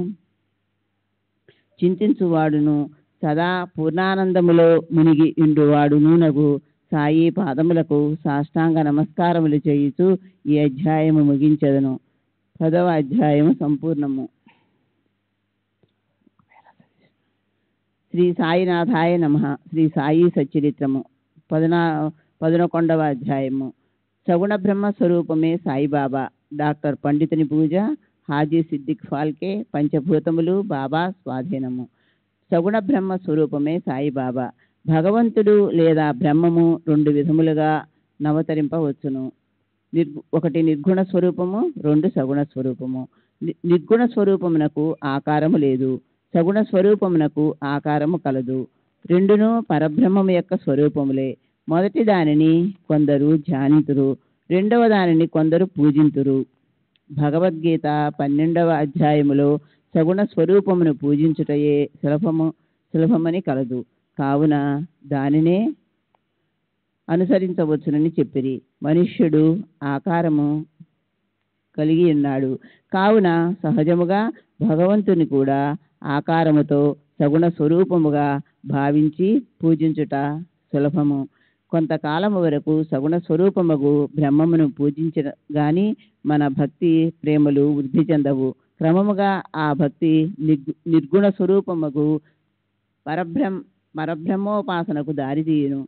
చింతించువాడును, సదా పూర్ణానందములో మునిగి ఇండువాడును నగు సాయి పాదములకు సాష్టాంగ నమస్కారములు చేయుచు ఈ అధ్యాయము ముగించెదను. 10వ అధ్యాయం సంపూర్ణము. శ్రీ సాయినాథాయ నమః. శ్రీ సాయి సచ్చరిత్రము 11వ అధ్యాయము. సగుణ బ్రహ్మ స్వరూపమే సాయిబాబా. డాక్టర్ పండితుని పూజ. హాజీ సిద్దిక్ ఫాల్కే. పంచభూతములు బాబా స్వాధీనము. సగుణ బ్రహ్మ స్వరూపమే సాయిబాబా. భగవంతుడు లేదా బ్రహ్మము 2 విధములుగా నవతరింపవచ్చును. ఒకటి నిర్గుణ స్వరూపము, 2 సగుణ స్వరూపము. నిర్గుణ స్వరూపమునకు ఆకారము లేదు, సగుణ స్వరూపమునకు ఆకారము కలదు. రెండును పరబ్రహ్మము యొక్క స్వరూపములే. మొదటి దానిని కొందరు ధ్యానింతురు, రెండవ దానిని కొందరు పూజింతురు. భగవద్గీత 12వ అధ్యాయములో సగుణ స్వరూపమును పూజించుటయే సులభమని కలదు. కావున దానినే అనుసరించవచ్చునని చెప్పిరి. మనుష్యుడు ఆకారము కలిగి ఉన్నాడు, కావున సహజముగా భగవంతుని కూడా ఆకారముతో సగుణ స్వరూపముగా భావించి పూజించుట సులభము. కొంతకాలము వరకు సగుణ స్వరూపముగు బ్రహ్మమును పూజించిన గాని మన భక్తి ప్రేమలు వృద్ధి చెందవు. క్రమముగా ఆ భక్తి నిర్గుణ స్వరూపముగు పరబ్రహ్మోపాసనకు దారితీయును.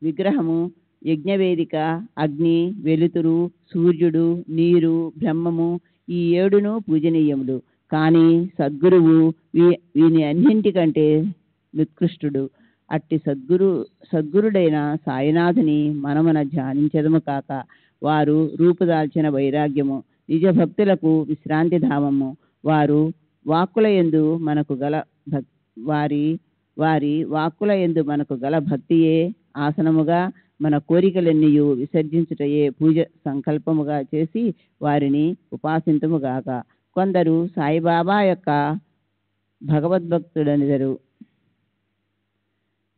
విగ్రహము, యజ్ఞవేదిక, అగ్ని, వెలుతురు, సూర్యుడు, నీరు, బ్రహ్మము ఈ 7 పూజనీయములు. కానీ సద్గురువు వీని అన్నింటికంటే నికృష్టుడు. అట్టి సద్గురుడైన సాయినాథుని మనమున ధ్యానించదము కాక, వారు రూపుదాల్చిన వైరాగ్యము, నిజ భక్తులకు విశ్రాంతి ధామము. వారు వాక్కులయందు మనకు గల వారి వాక్కులయందు మనకు గల భక్తియే ఆసనముగా, మన కోరికలన్నీయు విసర్జించుటయే పూజ సంకల్పముగా చేసి వారిని ఉపాసింతుముగాక. కొందరు సాయిబాబా యొక్క భగవద్భక్తుడందరు,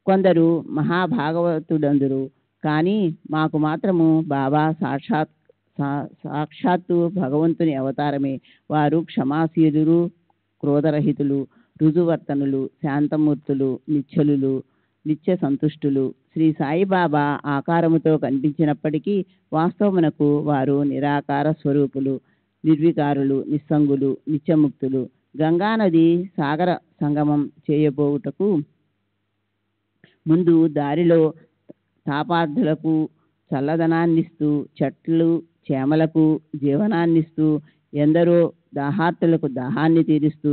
కొందరు మహాభాగవతుడందరు. కానీ మాకు మాత్రము బాబా సాక్షాత్తు భగవంతుని అవతారమే. వారు క్షమాశీలురు, క్రోధరహితులు, రుజువర్తనులు, శాంతమూర్తులు, నిశ్చలులు, నిత్య సంతుష్టులు. శ్రీ సాయిబాబా ఆకారముతో కనిపించినప్పటికీ వాస్తవమునకు వారు నిరాకార స్వరూపులు, నిర్వికారులు, నిస్సంగులు, నిత్యముక్తులు. గంగానది సాగర సంగమం చేయబోవుటకు ముందు దారిలో తాపార్థులకు చల్లదనాన్నిస్తూ, చెట్లు చేమలకు జీవనాన్నిస్తూ, ఎందరో దాహార్తులకు దాహాన్ని తీరుస్తూ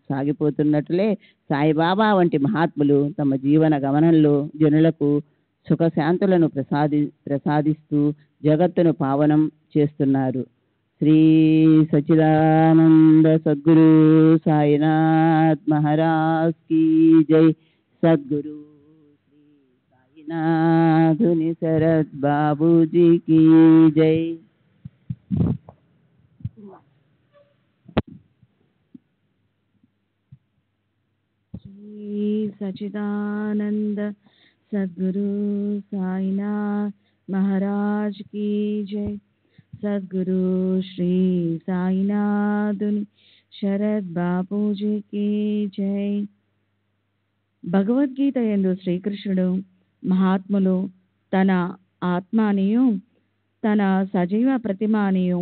సాగిపోతున్నట్లే సాయిబాబా వంటి మహాత్ములు తమ జీవన గమనంలో జనులకు సుఖశాంతులను ప్రసాదిస్తూ జగత్తును పావనం చేస్తున్నారు. శ్రీ సచ్చిదానంద సద్గురు సాయినాథ్ మహారాజ్ కీ జై. సద్గురు శ్రీ సాయినాథుని శరత్ బాబూజీ కీ జై. सच्चिदानंद सद्गुरु साईनाथ महाराज की जय. सद्गुरु श्री साईनाथुनि शरद बापूजी की जय. భగవద్గీత యందు శ్రీకృష్ణుడు మహాత్ములు తన ఆత్మనియు తన సజీవ ప్రతిమానియు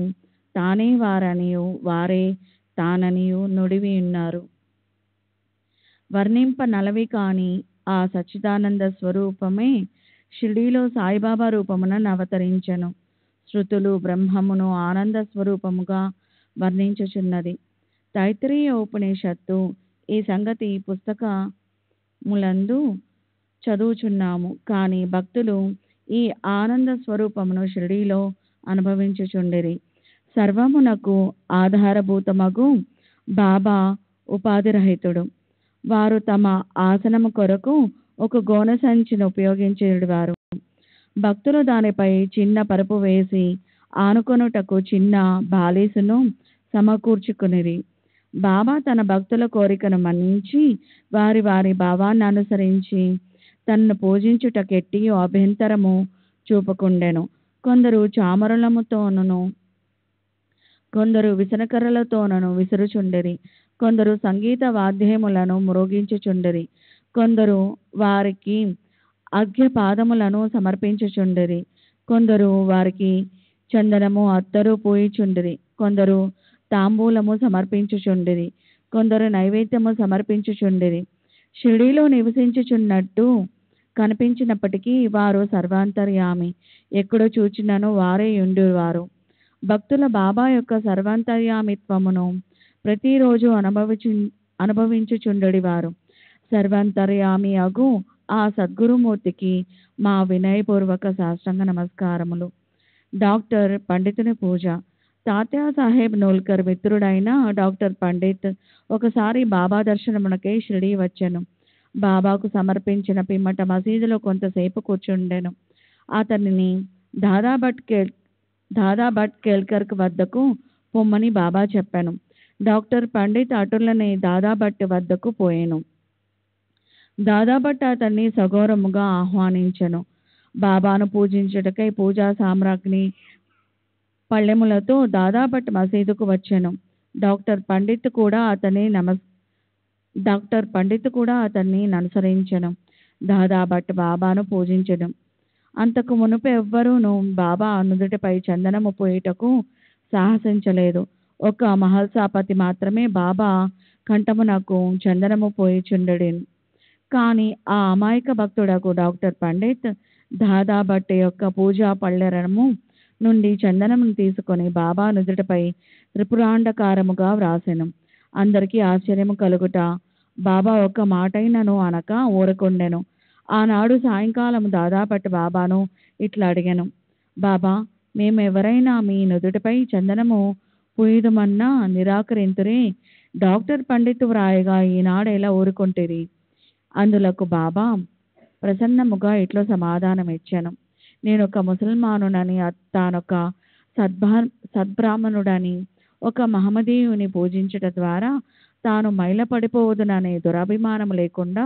తానే వారనియు వారే తాననియు నుడివి ఉన్నారు. వర్ణింప నలవి కాని ఆ సచ్చిదానంద స్వరూపమే షిరిడీలో సాయిబాబా రూపమున అవతరించెను. శృతులు బ్రహ్మమును ఆనంద స్వరూపముగా వర్ణించుచున్నది. తైత్రీయ ఉపనిషత్తు ఈ సంగతి పుస్తకములందు చదువుచున్నాము. కానీ భక్తులు ఈ ఆనంద స్వరూపమును షిరిడీలో అనుభవించుచుండిరి. సర్వమునకు ఆధారభూతమగు బాబా ఉపాధిరహితుడు. వారు తమ ఆసనము కొరకు ఒక గోన సంచిని ఉపయోగించేవారు. భక్తులు దానిపై చిన్న పరుపు వేసి ఆనుకొనుటకు చిన్న బాలీసును సమకూర్చుకునిరి. బాబా తన భక్తుల కోరికను మన్నించి వారి భావాన్ని అనుసరించి తనను పూజించుటకెట్టి అభ్యంతరము చూపకుండెను. కొందరు చామరులముతోనూ కొందరు విసనకర్రలతోనూ విసురుచుండిరి. కొందరు సంగీత వాద్యములను మ్రోగించుచుండిరి. కొందరు వారికి అర్ఘ్యపాదములను సమర్పించుచుండిరి. కొందరు వారికి చందనము అత్తరు పోయిచుండిరి. కొందరు తాంబూలము సమర్పించుచుండిరి. కొందరు నైవేద్యము సమర్పించుచుండిరి. షిరిడీలో నివసించుచున్నట్టు కనిపించినప్పటికీ వారు సర్వాంతర్యామి, ఎక్కడో చూచినను వారే యుండువారు. భక్తుల బాబా యొక్క సర్వాంతర్యామిత్వమును ప్రతిరోజు అనుభవించుచుండెడివారు. సర్వాంతర్యామి అగు ఆ సద్గురుమూర్తికి మా వినయపూర్వక సాష్టాంగ నమస్కారములు. డాక్టర్ పండితుని పూజ. తాత్యా సాహెబ్ నోల్కర్ మిత్రుడైన డాక్టర్ పండిత్ ఒకసారి బాబా దర్శనమునకై షిరిడీ వచ్చెను. బాబాకు సమర్పించిన పిమ్మట మసీదులో కొంతసేపు కూర్చుండెను. అతనిని దాదాభట్ కేల్కర్ వద్దకు పొమ్మని బాబా చెప్పాను. డాక్టర్ పండిత్ అటులనే దాదాభట్ వద్దకు పోయెను. దాదాభట్ అతన్ని సగౌరవముగా ఆహ్వానించెను. బాబాను పూజించుటకై పూజా సామ్రాగ్ని పళ్ళెములతో దాదాభట్ మసీదుకు వచ్చెను. డాక్టర్ పండిత్ కూడా అతన్ని అనుసరించెను. దాదాభట్ బాబాను పూజించెను. అంతకు మునుపు ఎవ్వరూను బాబా నుదుటిపై చందనము పోయుటకు సాహసించలేదు. ఒక మహల్సాపతి మాత్రమే బాబా కంఠమునకు చందనము పోయిచుండెను. కానీ ఆ అమాయక భక్తుడకు డాక్టర్ పండిత్ దాదాభట్ యొక్క పూజా పళ్ళెరము నుండి చందనమును తీసుకొని బాబా నుదుటిపై త్రిపురాండకారముగా వ్రాసెను. అందరికీ ఆశ్చర్యము కలుగుట, బాబా ఒక్క మాటైనను అనక ఊరకుండెను. ఆనాడు సాయంకాలం దాదాభట్ బాబాను ఇట్లా అడిగాను, బాబా, మేమెవరైనా మీ నుదుటిపై చందనము పూయుదమన్నా నిరాకరింతురే, డాక్టర్ పండిత్ వ్రాయగా ఈనాడు ఎలా ఊరుకుంటిరి? అందులకు బాబా ప్రసన్నముగా ఇట్లో సమాధానం ఇచ్చాను, నేను ఒక ముసల్మానునని, తానొక సద్బ్రాహ్మణుడని, ఒక మహమ్మదీయుని పూజించుట ద్వారా తాను మైల పడిపోవదుననే దురభిమానము లేకుండా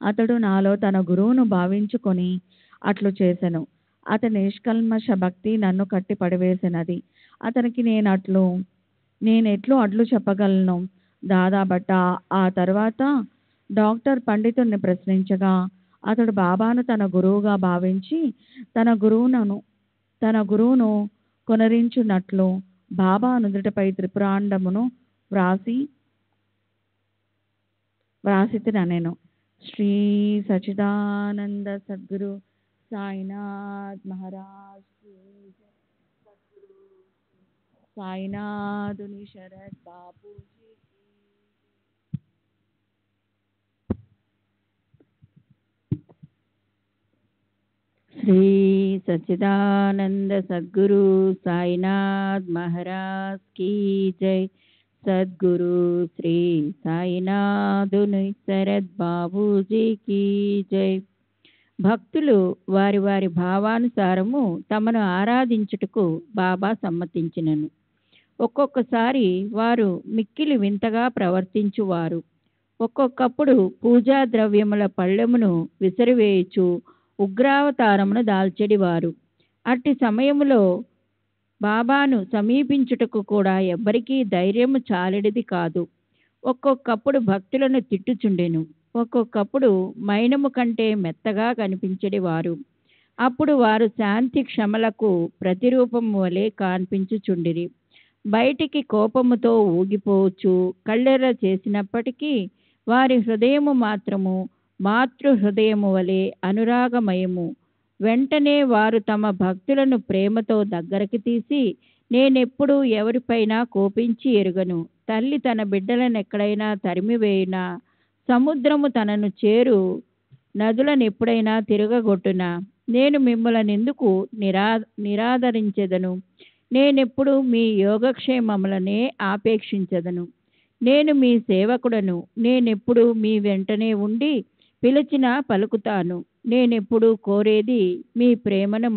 అతడు నాలో తన గురువును భావించుకొని అట్లు చేసెను. అతని నిష్కల్మష భక్తి నన్ను కట్టి పడివేసినది. అతనికి నేనెట్లు అడ్లు చెప్పగలను? దాదాభట్ ఆ తర్వాత డాక్టర్ పండితుడిని ప్రశ్నించగా అతడు బాబాను తన గురువుగా భావించి తన గురువును కొనరించున్నట్లు బాబా నుదుటిపై త్రిపురాండమును వ్రాసితినెను. శ్రీ సచిదానంద సద్గురు సాయినాథ్ మహారాజ్ కీ జై. సద్గురు సాయినాథుని శరత్ బాపూజీ కీ. శ్రీ సచిదానంద సద్గురు సాయినాథ్ మహారాజ్ కీ జై. సద్గురు శ్రీ సాయినాథుని శరత్ బాబూజీ కీ జై. భక్తులు వారి వారి భావానుసారము తమను ఆరాధించుటకు బాబా సమ్మతించినను. ఒక్కొక్కసారి వారు మిక్కిలి వింతగా ప్రవర్తించువారు. ఒక్కొక్కప్పుడు పూజా ద్రవ్యముల పళ్ళెమును విసిరివేయుచు ఉగ్రావతారమును దాల్చెడివారు. అట్టి సమయములో బాబాను సమీపించుటకు కూడా ఎవ్వరికీ ధైర్యము చాలెడిది కాదు. ఒక్కొక్కప్పుడు భక్తులను తిట్టుచుండెను. ఒక్కొక్కప్పుడు మైనము కంటే మెత్తగా కనిపించెడివారు. అప్పుడు వారు శాంతి క్షమలకు ప్రతిరూపము వలె కనిపించుచుండిరి. బయటికి కోపముతో ఊగిపోవచ్చు కళ్ళెర్ర చేసినప్పటికీ వారి హృదయము మాత్రము మాతృ హృదయము వలె అనురాగమయము. వెంటనే వారు తమ భక్తులను ప్రేమతో దగ్గరికి తీసి, నేనెప్పుడు ఎవరిపైనా కోపించి ఎరుగను. తల్లి తన బిడ్డలను ఎక్కడైనా తరిమివేయునా, సముద్రము తనను చేరు నదులను ఎప్పుడైనా తిరగగొట్టునా, నేను మిమ్మలనెందుకు నిరాదరించెదను? నేనెప్పుడు మీ యోగక్షేమములనే ఆపేక్షించదను. నేను మీ సేవకుడను. నేనెప్పుడు మీ వెంటనే ఉండి పిలిచినా పలుకుతాను. నేనెప్పుడు కోరేది మీ ప్రేమను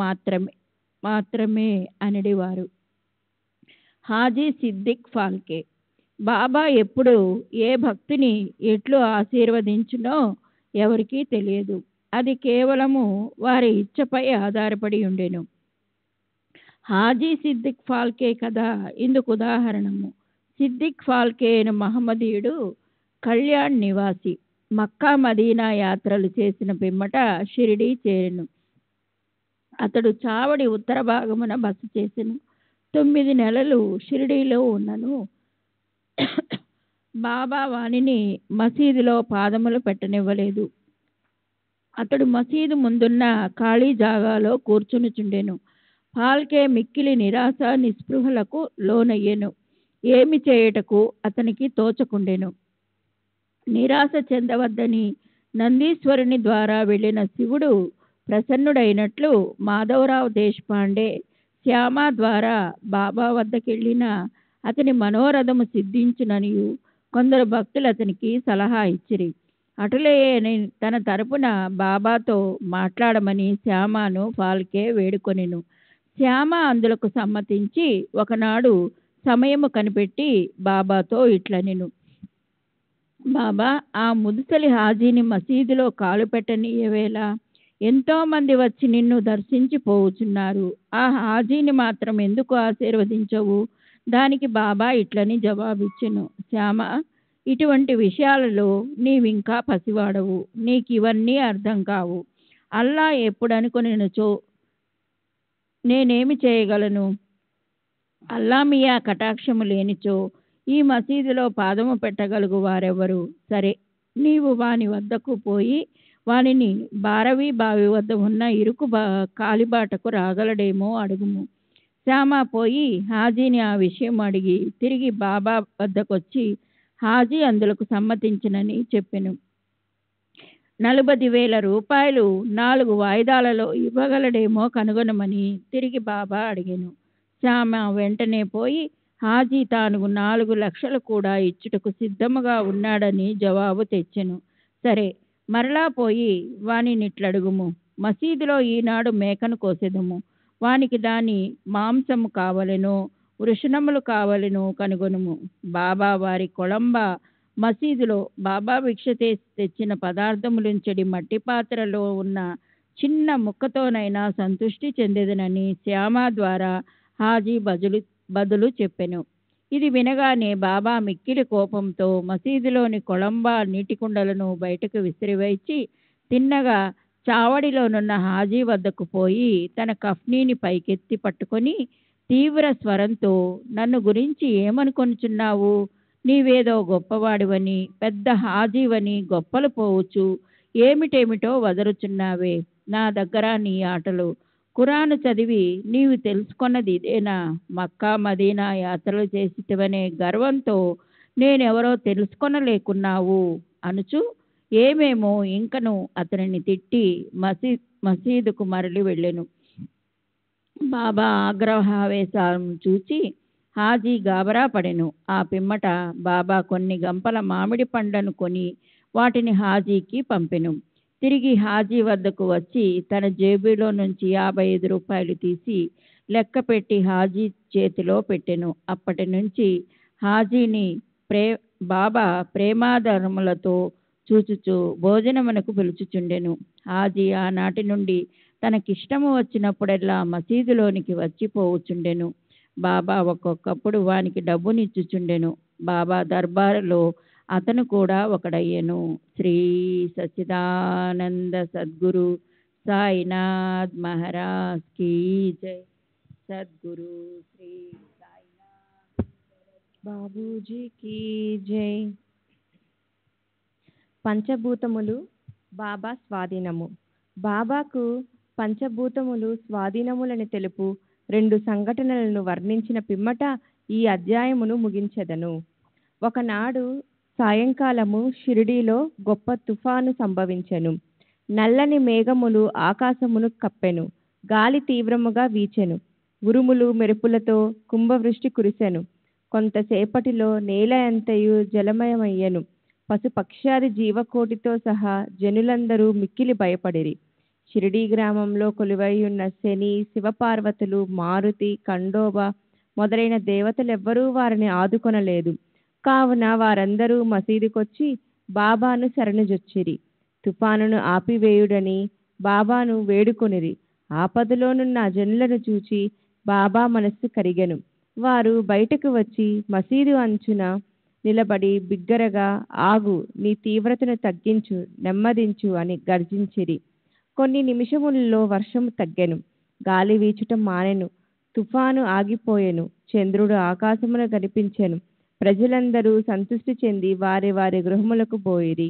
మాత్రమే అనడివారు. హాజీ సిద్దిక్ ఫాల్కే. బాబా ఎప్పుడు ఏ భక్తుని ఎట్లు ఆశీర్వదించునో ఎవరికీ తెలియదు. అది కేవలము వారి ఇచ్చపై ఆధారపడి ఉండెను. హాజీ సిద్దిక్ ఫాల్కే కదా ఇందుకు ఉదాహరణము. సిద్దిక్ ఫాల్కే అను మహమ్మదీయుడు కళ్యాణ్ నివాసి. మక్కా మదీనా యాత్రలు చేసిన పిమ్మట షిరిడీ చేరెను. అతడు చావడి ఉత్తర భాగమున బస చేసెను. 9 నెలలు షిరిడీలో ఉన్నను. బాబా వానిని మసీదులో పాదములు పెట్టనివ్వలేదు. అతడు మసీదు ముందున్న ఖాళీ జాగాలో కూర్చునుచుండెను. పాల్కే మిక్కిలి నిరాశ నిస్పృహలకు లోనయ్యెను. ఏమి చేయుటకు అతనికి తోచకుండెను. నిరాశ చెందవద్దని నందీశ్వరుని ద్వారా వెళ్ళిన శివుడు ప్రసన్నుడైనట్లు మాధవరావు దేశపాండే శ్యామ ద్వారా బాబా వద్దకెళ్ళిన అతని మనోరథము సిద్ధించుననియు కొందరు భక్తులు అతనికి సలహా ఇచ్చిరి. అటులే తన తరపున బాబాతో మాట్లాడమని శ్యామను పాల్కే వేడుకొనెను. శ్యామ అందులకు సమ్మతించి ఒకనాడు సమయము కనిపెట్టి బాబాతో ఇట్లనెను. బాబా, ఆ ముదుసలి హాజీని మసీదులో కాలు పెట్టనీయవేళ ఎంతో మంది వచ్చి నిన్ను దర్శించి పోవుచున్నారు. ఆ హాజీని మాత్రం ఎందుకు ఆశీర్వదించవు? దానికి బాబా ఇట్లని జవాబిచ్చెను. శ్యామ, ఇటువంటి విషయాలలో నీవింకా పసివాడవు. నీకు ఇవన్నీ అర్థం కావు. అల్లా ఎప్పుడనుకొనినచో నేనేమి చేయగలను? అల్లా మియా కటాక్షము లేనిచో ఈ మసీదులో పాదము పెట్టగలుగు వారెవరు? సరే, నీవు వాని వద్దకు పోయి వానిని బారవీ బావి వద్ద ఉన్న ఇరుకు కాలిబాటకు రాగలడేమో అడుగుము. శ్యామ పోయి హాజీని ఆ విషయం అడిగి తిరిగి బాబా వద్దకొచ్చి హాజీ అందులకు సమ్మతించినని చెప్పెను. 40,000 రూపాయలు 4 వాయిదాలలో ఇవ్వగలడేమో కనుగొనమని తిరిగి బాబా అడిగాను. శ్యామ వెంటనే పోయి హాజీ తాను 4 లక్షలు కూడా ఇచ్చుటకు సిద్ధముగా ఉన్నాడని జవాబు తెచ్చెను. సరే, మరలా పోయి వానినిట్లడుగుము. మసీదులో ఈనాడు మేకను కోసెదము. వానికి దాని మాంసము కావలెనో వృషణములు కావలెనో కనుగొనుము. బాబా వారి కొళంబ మసీదులో బాబా భిక్ష తెచ్చిన పదార్థములుంచెడి మట్టి పాత్రలో ఉన్న చిన్న ముక్కతోనైనా సంతృష్టి చెందేదనని శ్యామ ద్వారా హాజీ బదులు చెప్పెను. ఇది వినగానే బాబా మిక్కిలి కోపంతో మసీదులోని కొళంబ నీటి కుండలను బయటకు విసిరివేచి తిన్నగా చావడిలోనున్న హాజీ వద్దకు పోయి తన కఫ్నీని పైకెత్తి పట్టుకొని తీవ్ర స్వరంతో, నన్ను గురించి ఏమనుకొనుచున్నావు? నీవేదో గొప్పవాడివని, పెద్ద హాజీవని గొప్పలు పోవచ్చు ఏమిటేమిటో వదరుచున్నావే. నా దగ్గర నీ ఆటలు. ఖురాను చదివి నీవు తెలుసుకొన్నది ఇదేనా? మక్కా మదీనా యాత్రలు చేసివనే గర్వంతో నేనెవరో తెలుసుకొనలేకున్నావు అనుచు ఏమేమో ఇంకను అతనిని తిట్టి మసీదుకు మరలి వెళ్ళెను. బాబా ఆగ్రహావేశం చూచి హాజీ గాబరా పడెను. ఆ పిమ్మట బాబా కొన్ని గంపల మామిడి పండ్లను కొని వాటిని హాజీకి పంపెను. తిరిగి హాజీ వద్దకు వచ్చి తన జేబులో నుంచి 55 రూపాయలు తీసి లెక్క పెట్టి హాజీ చేతిలో పెట్టెను. అప్పటి నుంచి హాజీని బాబా ప్రేమాధర్ములతో చూచుచూ భోజనమునకు పిలుచుచుండెను. హాజీ ఆనాటి నుండి తనకిష్టము వచ్చినప్పుడల్లా మసీదులోనికి వచ్చిపోవుచుండెను. బాబా ఒక్కొక్కప్పుడు వానికి డబ్బునిచ్చుచుండెను. బాబా దర్బారులో అతను కూడా ఒకడయ్యెను. శ్రీ సచ్చిదానంద సద్గురు సాయినాథ్ మహారాజ్ కీ జై. సద్గురు శ్రీ సాయినాథ్ బాబూజీ కీ జై. పంచభూతములు బాబా స్వాధీనము. బాబాకు పంచభూతములు స్వాధీనములని తెలుపు 2 సంఘటనలను వర్ణించిన పిమ్మట ఈ అధ్యాయమును ముగించెదను. ఒకనాడు సాయంకాలము షిరిడీలో గొప్ప తుఫాను సంభవించెను. నల్లని మేఘములు ఆకాశమును కప్పెను. గాలి తీవ్రముగా వీచెను. ఉరుములు మెరుపులతో కుంభవృష్టి కురిసెను. కొంతసేపటిలో నేల అంతయు జలమయమయ్యెను. పశుపక్ష్యాది జీవకోటితో సహా జనులందరూ మిక్కిలి భయపడిరి. షిరిడీ గ్రామంలో కొలువై ఉన్న శని, శివపార్వతులు, మారుతి, ఖండోబ మొదలైన దేవతలెవ్వరూ వారిని ఆదుకొనలేదు. కావున వారందరూ మసీదుకొచ్చి బాబాను శరణుజొచ్చిరి. తుఫానును ఆపివేయుడని బాబాను వేడుకొనిరి. ఆపదలోనున్న జనులను చూచి బాబా మనస్సు కరిగెను. వారు బయటకు వచ్చి మసీదు అంచున నిలబడి బిగ్గరగా, ఆగు, నీ తీవ్రతను తగ్గించు, నెమ్మదించు అని గర్జించిరి. కొన్ని నిమిషములలో వర్షము తగ్గెను. గాలి వీచుట మానెను, తుఫాను ఆగిపోయెను, చంద్రుడు ఆకాశమున కనిపించెను. ప్రజలందరూ సంతృష్టి చెంది వారి వారి గృహములకు పోయిరి.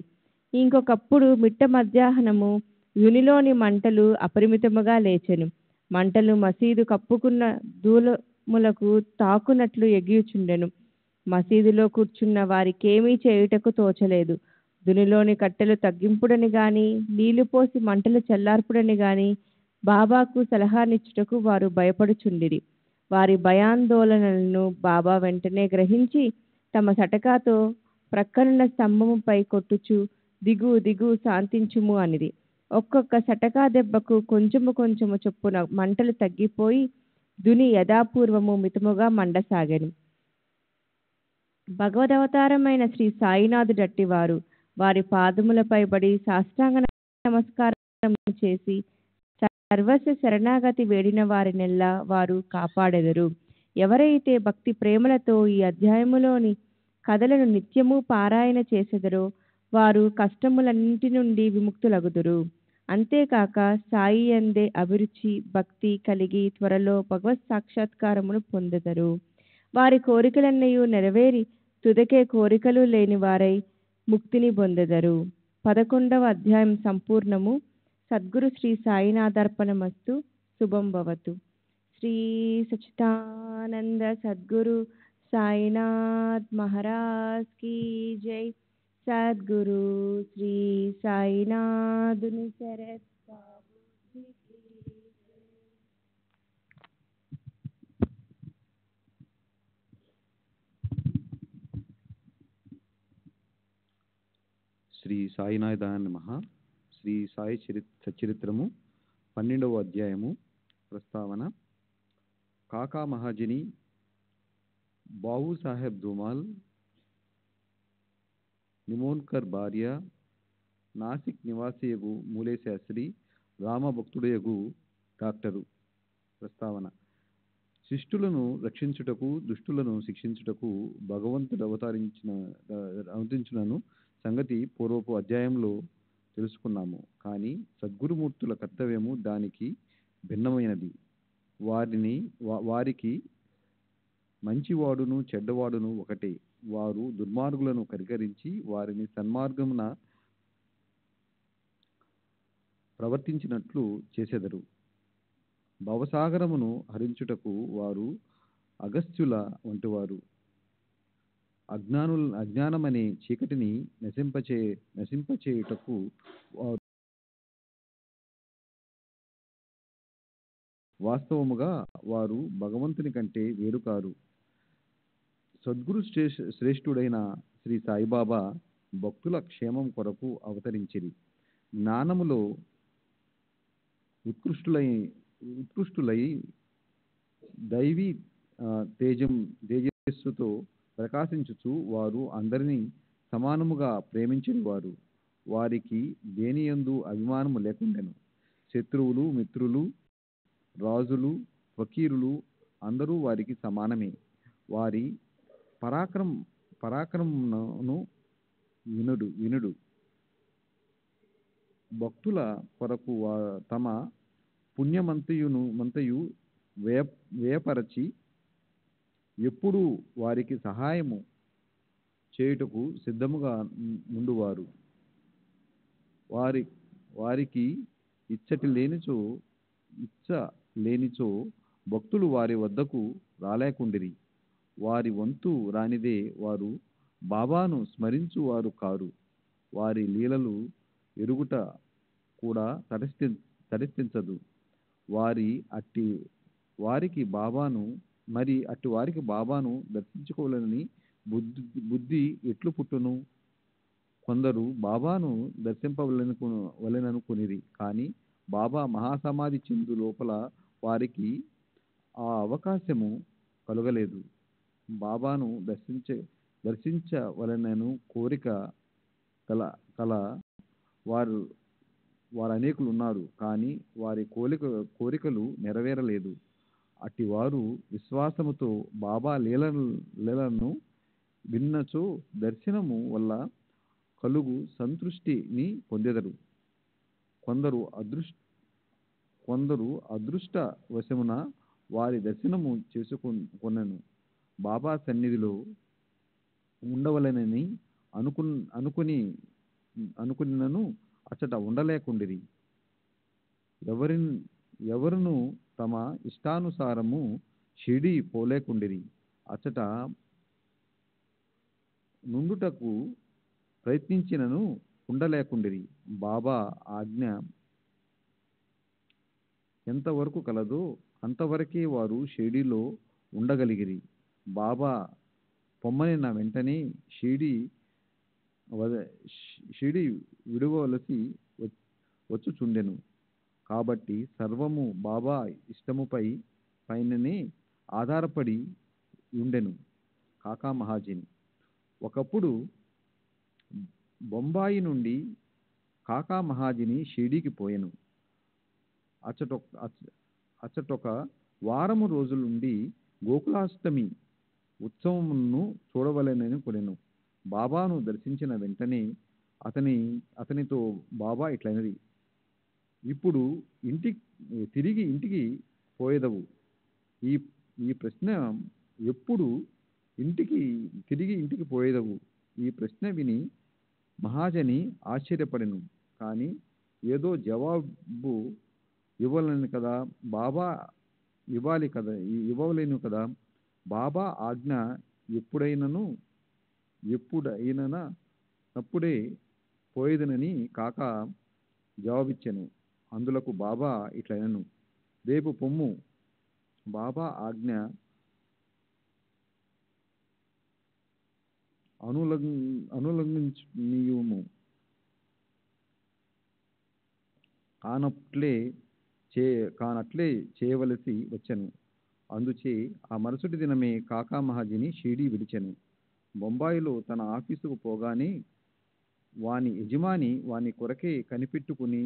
ఇంకొకప్పుడు మిట్ట మధ్యాహ్నము యునిలోని మంటలు అపరిమితముగా లేచెను. మంటలు మసీదు కప్పుకున్న దూలములకు తాకునట్లు ఎగియుచుండెను. మసీదులో కూర్చున్న వారికేమీ చేయుటకు తోచలేదు. దునిలోని కట్టెలు తగ్గింపుడని గాని, నీళ్లు పోసి మంటలు చల్లార్పుడని గాని బాబాకు సలహానిచ్చుటకు వారు భయపడుచుండిరి. వారి భయాందోళనలను బాబా వెంటనే గ్రహించి తమ సటకాతో ప్రక్కనున్న స్తంభముపై కొట్టుచు, దిగు దిగు శాంతించుము అనిది. ఒక్కొక్క సటకా దెబ్బకు కొంచెము కొంచెము చొప్పున మంటలు తగ్గిపోయి దుని యథాపూర్వము మితముగా మండసాగెను. భగవదవతారమైన శ్రీ సాయినాథుడట్టివారు. వారి పాదములపై పడి సాష్టాంగ నమస్కారం చేసి సర్వస్వ శరణాగతి వేడిన వారినెల్లా వారు కాపాడెదరు. ఎవరైతే భక్తి ప్రేమలతో ఈ అధ్యాయములోని కథలను నిత్యము పారాయణ చేసెదరో వారు కష్టములన్నింటి నుండి విముక్తులగుదురు. అంతేకాక సాయి అందే అభిరుచి భక్తి కలిగి త్వరలో భగవత్ సాక్షాత్కారమును పొందెదరు. వారి కోరికలన్నయూ నెరవేరి తుదకే కోరికలు లేని వారై ముక్తిని పొందెదరు. 11వ అధ్యాయం సంపూర్ణము. సద్గురు శ్రీ సాయినాథార్పణమస్తు. శుభం భవతు. శ్రీ సచ్చిదానంద సద్గురు సాయినాథ్ మహారాజ్ కీ జై. సద్గురు శ్రీ సాయినాథుని శరత్ బాబూజీ కీ జై. శ్రీ సాయినాథాయ నమః. శ్రీ సాయి సచరిత్రము 12వ అధ్యాయము. ప్రస్తావన. కాకా మహాజని బాబు సాహెబ్ ధూమాల్ నిమోన్కర్ భార్య నాసిక్ నివాసియగు మూలే శాస్త్రి రామభక్తుడయగు డాక్టరు. ప్రస్తావన. శిష్టులను రక్షించుటకు దుష్టులను శిక్షించుటకు భగవంతుడు అవతరించినను సంగతి పూర్వపు అధ్యాయంలో తెలుసుకున్నాము. కానీ సద్గురుమూర్తుల కర్తవ్యము దానికి భిన్నమైనది. వారికి మంచివాడును చెడ్డవాడును ఒకటే. వారు దుర్మార్గులను కరికరించి వారిని సన్మార్గమున ప్రవర్తించినట్లు చేసెదరు. భవసాగరమును హరించుటకు వారు అగస్త్యుల వంటివారు. అజ్ఞానమనే చీకటిని నశింపచేయుటకు వారు వాస్తవముగా వారు భగవంతుని కంటే వేరుకారు. సద్గురు శ్రేష్ఠుడైన శ్రీ సాయిబాబా భక్తుల క్షేమం కొరకు అవతరించిరి. జ్ఞానములో ఉత్కృష్టులై దైవీ తేజస్సుతో ప్రకాశించుచు వారు అందరినీ సమానముగా ప్రేమించిన వారు. వారికి దేనియందు అభిమానము లేకుండెను. శత్రువులు మిత్రులు రాజులు ఫకీరులు అందరూ వారికి సమానమే. వారి పరాక్రమమును వినుడు. భక్తుల కొరకు తమ పుణ్యమంతయు వ్యయపరచి ఎప్పుడూ వారికి సహాయము చేయుటకు సిద్ధముగా నుండువారు. వారికి ఇచ్చ లేనిచో భక్తులు వారి వద్దకు రాలేకుండిరి. వారి వంతు రానిదే వారు బాబాను స్మరించు వారు కారు. వారి లీలలు ఎరుగుట కూడా తటస్థించదు. అట్టి వారికి బాబాను దర్శించుకోవాలని బుద్ధి ఎట్లు పుట్టును? కొందరు బాబాను దర్శింపవలెననుకొనిరి. కానీ బాబా మహాసమాధి చెందు లోపల వారికి ఆ అవకాశము కలుగలేదు. బాబాను దర్శించవలెనను కోరిక కల వారు అనేకులు ఉన్నారు. కానీ వారి కోరికలు నెరవేరలేదు. అట్టి వారు విశ్వాసముతో బాబా లీలను విన్నచో దర్శనము వల్ల కలుగు సంతృష్టిని పొందెదరు. కొందరు అదృష్ట వశమున వారి దర్శనము చేసుకొనెను. బాబా సన్నిధిలో ఉండవలెనని అనుకునినను అచ్చట ఉండలేకుండిరి. ఎవరును తమ ఇష్టానుసారము షిరిడి పోలేకుండిరి. అచ్చట నుండుటకు ప్రయత్నించినను ఉండలేకుండిరి. బాబా ఆజ్ఞ ఎంతవరకు కలదో అంతవరకే వారు షిరిడిలో ఉండగలిగిరి. బాబా పొమ్మనిన వెంటనే షిరిడి విడవలసి వచ్చుచుండెను. కాబట్టి సర్వము బాబా పైననే ఆధారపడి ఉండెను. కాకా మహాజని ఒకప్పుడు బొంబాయి నుండి కాకా మహాజని షిరిడీకి పోయెను. అచ్చటొక వారము రోజులుండి గోకులాష్టమి ఉత్సవమును చూడవలెనని కొనెను. బాబాను దర్శించిన వెంటనే అతనితో బాబా ఇట్లనది, ఇప్పుడు తిరిగి ఇంటికి పోయేదవు. ఈ ప్రశ్న ఎప్పుడు తిరిగి ఇంటికి పోయేదవు? ఈ ప్రశ్న విని మహాజని ఆశ్చర్యపడెను. కానీ ఏదో జవాబు ఇవ్వలేను కదా. బాబా ఆజ్ఞ ఎప్పుడైనప్పుడే పోయేదనని కాక జవాబిచ్చెను. అందులకు బాబా ఇట్లనెను, రేపు పొమ్ము. బాబా ఆజ్ఞ అనులంఘనీయము కానట్లే చేయవలసి వచ్చెను. అందుచే ఆ మరుసటి దినమే కాకా మహాజని షిరిడి విడిచెను. బొంబాయిలో తన ఆఫీసుకు పోగానే వాని యజమాని వాని కొరకే కనిపెట్టుకుని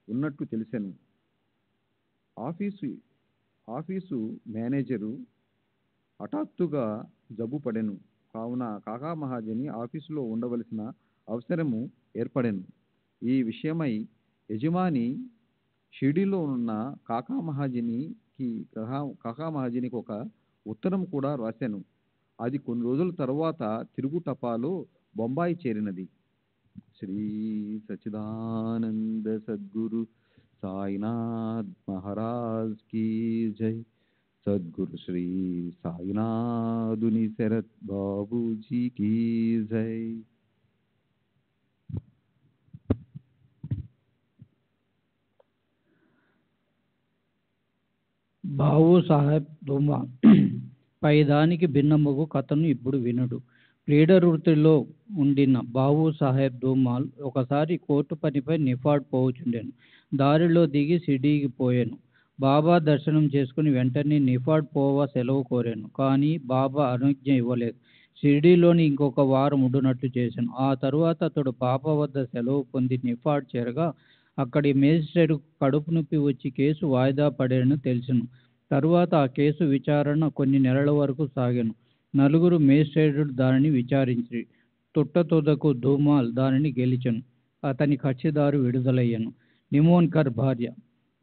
ఉన్నట్టు తెలిసెను. ఆఫీసు మేనేజరు హఠాత్తుగా జబ్బు పడెను. కావున కాకా మహాజని ఆఫీసులో ఉండవలసిన అవసరము ఏర్పడెను. ఈ విషయమై యజమాని షిరిడీలో ఉన్న కాకా మహాజనికి ఒక ఉత్తరం కూడా రాశాను. అది కొన్ని రోజుల తరువాత తిరుగు టపాలో బొంబాయి చేరినది. శ్రీ సచ్చిదానంద సద్గురు సాయినాథ్ మహారాజ్ కీ జై. సద్గురు శ్రీ సాయినాథుని శరత్ బాబూజీ కీ జై. బావు సాహెబ్ ధూమా పైదానికి భిన్నముగు కథను ఇప్పుడు వినుడు. ప్లీడర్ వృత్తిలో ఉండిన బావు సాహెబ్ ధూమాల్ ఒకసారి కోర్టు పనిపై నిఫాడ్ పోవుచుండెను. దారిలో దిగి షిరిడీకి పోయాను. బాబా దర్శనం చేసుకుని వెంటనే నిఫాడ్ పోవా సెలవు కోరాను. కానీ బాబా అనుజ్ఞ ఇవ్వలేదు. షిరిడీలోని ఇంకొక వారం ఉండునట్లు చేశాను. ఆ తరువాత అతడు బాబా వద్ద సెలవు పొంది నిఫాడ్ చేరగా అక్కడి మేజిస్ట్రేట్ కడుపు నొప్పి వచ్చి కేసు వాయిదా పడేనని తెలిసెను. తరువాత ఆ కేసు విచారణ కొన్ని నెలల వరకు సాగాను. 4 మేజిస్ట్రేట్లు దానిని విచారించి తుదకు ధూమాల్ దానిని గెలిచెను. అతని కక్షిదారు విడుదలయ్యను. నిమోన్కర్ భార్య.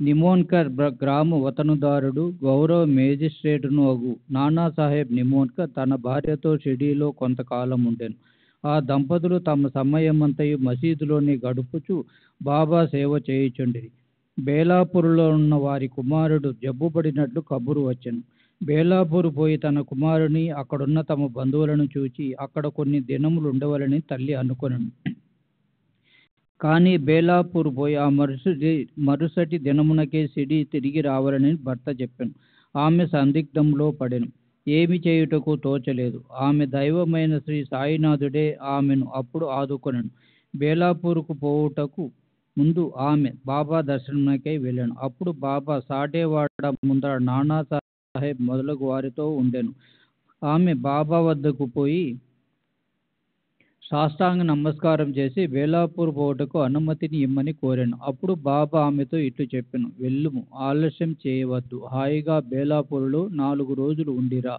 నిమోన్కర్ గ్రామ వతనుదారుడు గౌరవ మేజిస్ట్రేటును అగు నానాసాహెబ్ నిమోన్కర్ తన భార్యతో షిరిడీలో కొంతకాలం ఉండెను. ఆ దంపతులు తమ సమయమంతయు మసీదులోనే గడుపుచు బాబా సేవ చేయుచుండిరి. బేలాపూర్లో ఉన్న వారి కుమారుడు జబ్బుపడినట్లు కబురు వచ్చెను. బేలాపూర్ పోయి తన కుమారుని అక్కడున్న తమ బంధువులను చూచి అక్కడ కొన్ని దినములు ఉండవలని తల్లి అనుకొనెను. కానీ బేలాపూర్ పోయి ఆ మరుసటి దినమునకే షిరిడీ తిరిగి రావాలని భర్త చెప్పాను. ఆమె సందిగ్ధంలో పడెను. ఏమి చేయుటకు తోచలేదు. ఆమె దైవమైన శ్రీ సాయినాథుడే ఆమెను అప్పుడు ఆదుకొనెను. బేలాపూర్కు పోవుటకు ముందు ఆమె బాబా దర్శనమునకై వెళ్ళాను. అప్పుడు బాబా సాటేవాడ ముందర నానా సాహెబ్ మొదలగు వారితో ఉండెను. ఆమె బాబా వద్దకు పోయి సాష్టాంగ నమస్కారం చేసి బేలాపూర్ పోవుటకు అనుమతిని ఇమ్మని కోరాను. అప్పుడు బాబా ఆమెతో ఇట్లు చెప్పెను, వెళ్ళుము, ఆలస్యం చేయవద్దు. హాయిగా బేలాపూర్లో 4 రోజులు ఉండిరా.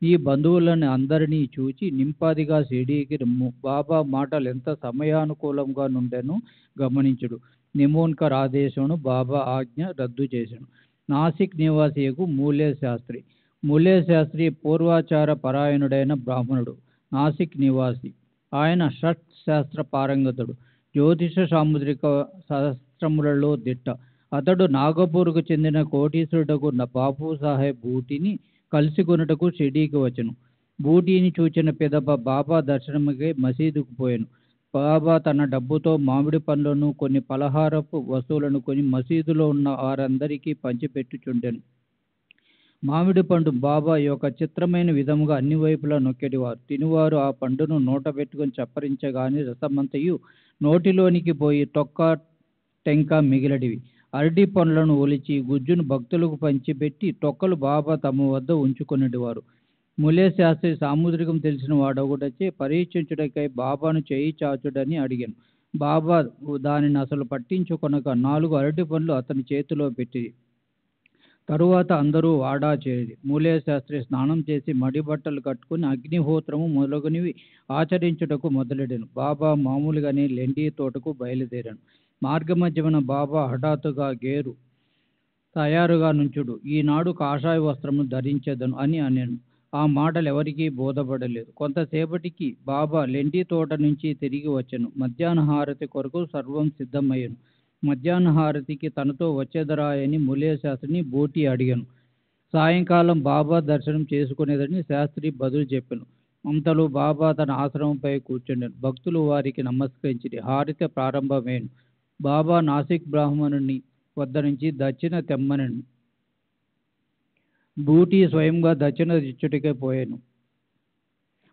నీ బంధువులను అందరినీ చూచి నింపాదిగా షిరిడీకి రమ్ము. బాబా మాటలు ఎంత సమయానుకూలంగా నుండెనో గమనించుడు. నిమోన్కర్ ఆదేశమును బాబా ఆజ్ఞ రద్దు చేశాను. నాసిక్ నివాసియకు మూలే శాస్త్రి. మూలే శాస్త్రి పూర్వాచార పరాయణుడైన బ్రాహ్మణుడు, నాసిక్ నివాసి. ఆయన షట్ శాస్త్ర పారంగతుడు, జ్యోతిష సాముద్రిక శాస్త్రములలో దిట్ట. అతడు నాగపూర్కు చెందిన కోటీశ్వరుడకు బాపు సాహెబ్ బూటీని కలుసుకొనుటకు షిర్డీకి వచ్చెను. బూటీని చూచిన పిదప బాబా దర్శనముకై మసీదుకు పోయాను. బాబా తన డబ్బుతో మామిడి పండ్లను కొన్ని పలహారపు వస్తువులను కొని మసీదులో ఉన్న వారందరికీ పంచిపెట్టుచుండెను. మామిడి పండు బాబా యొక్క చిత్రమైన విధముగా అన్ని వైపులా నొక్కెటివారు. తినువారు ఆ పండును నోట పెట్టుకుని చప్పరించగానే రసమంతయు నోటిలోనికి పోయి తొక్క టెంక మిగిలడివి. అరటి పండ్లను ఒలిచి గుజ్జును భక్తులకు పంచిపెట్టి తొక్కలు బాబా తమ వద్ద ఉంచుకునేటివారు. ములే శాస్త్రి సాముద్రికం తెలిసిన వాడొకటచే పరీక్షించుటకై బాబాను చేయి చాచుడని అడిగాను. బాబా దానిని అసలు పట్టించుకొనక 4 అరటి పండ్లు అతని చేతిలో పెట్టిరి. తరువాత అందరూ వాడా చేరి మూలే శాస్త్రి స్నానం చేసి మడి బట్టలు కట్టుకుని అగ్నిహోత్రము మొదలగునవి ఆచరించుటకు మొదలెడెను. బాబా మామూలుగానే లెండి తోటకు బయలుదేరాను. మార్గమధ్యమున బాబా హఠాత్తుగా గేరు తయారుగా నుంచుడు, ఈనాడు కాషాయ వస్త్రము ధరించెదను అని అనెను. ఆ మాటలు ఎవరికీ బోధపడలేదు. కొంతసేపటికి బాబా లెండి తోట నుంచి తిరిగి వచ్చెను. మధ్యాహ్న హారతి కొరకు సర్వం సిద్ధమయ్యను. మధ్యాహ్న హారతికి తనతో వచ్చేదరాయని ములే శాస్త్రిని బూటీ అడిగాను. సాయంకాలం బాబా దర్శనం చేసుకునేదని శాస్త్రి బదులు చెప్పాను. అంతలో బాబా తన ఆశ్రమంపై కూర్చుండెను. భక్తులు వారికి నమస్కరించిరి. హారతి ప్రారంభమైను. బాబా నాసిక్ బ్రాహ్మణుని వద్ద నుంచి దక్షిణ తెమ్మనెను. బూటీ స్వయంగా దక్షిణ ఇచ్చుటకే పోయాను.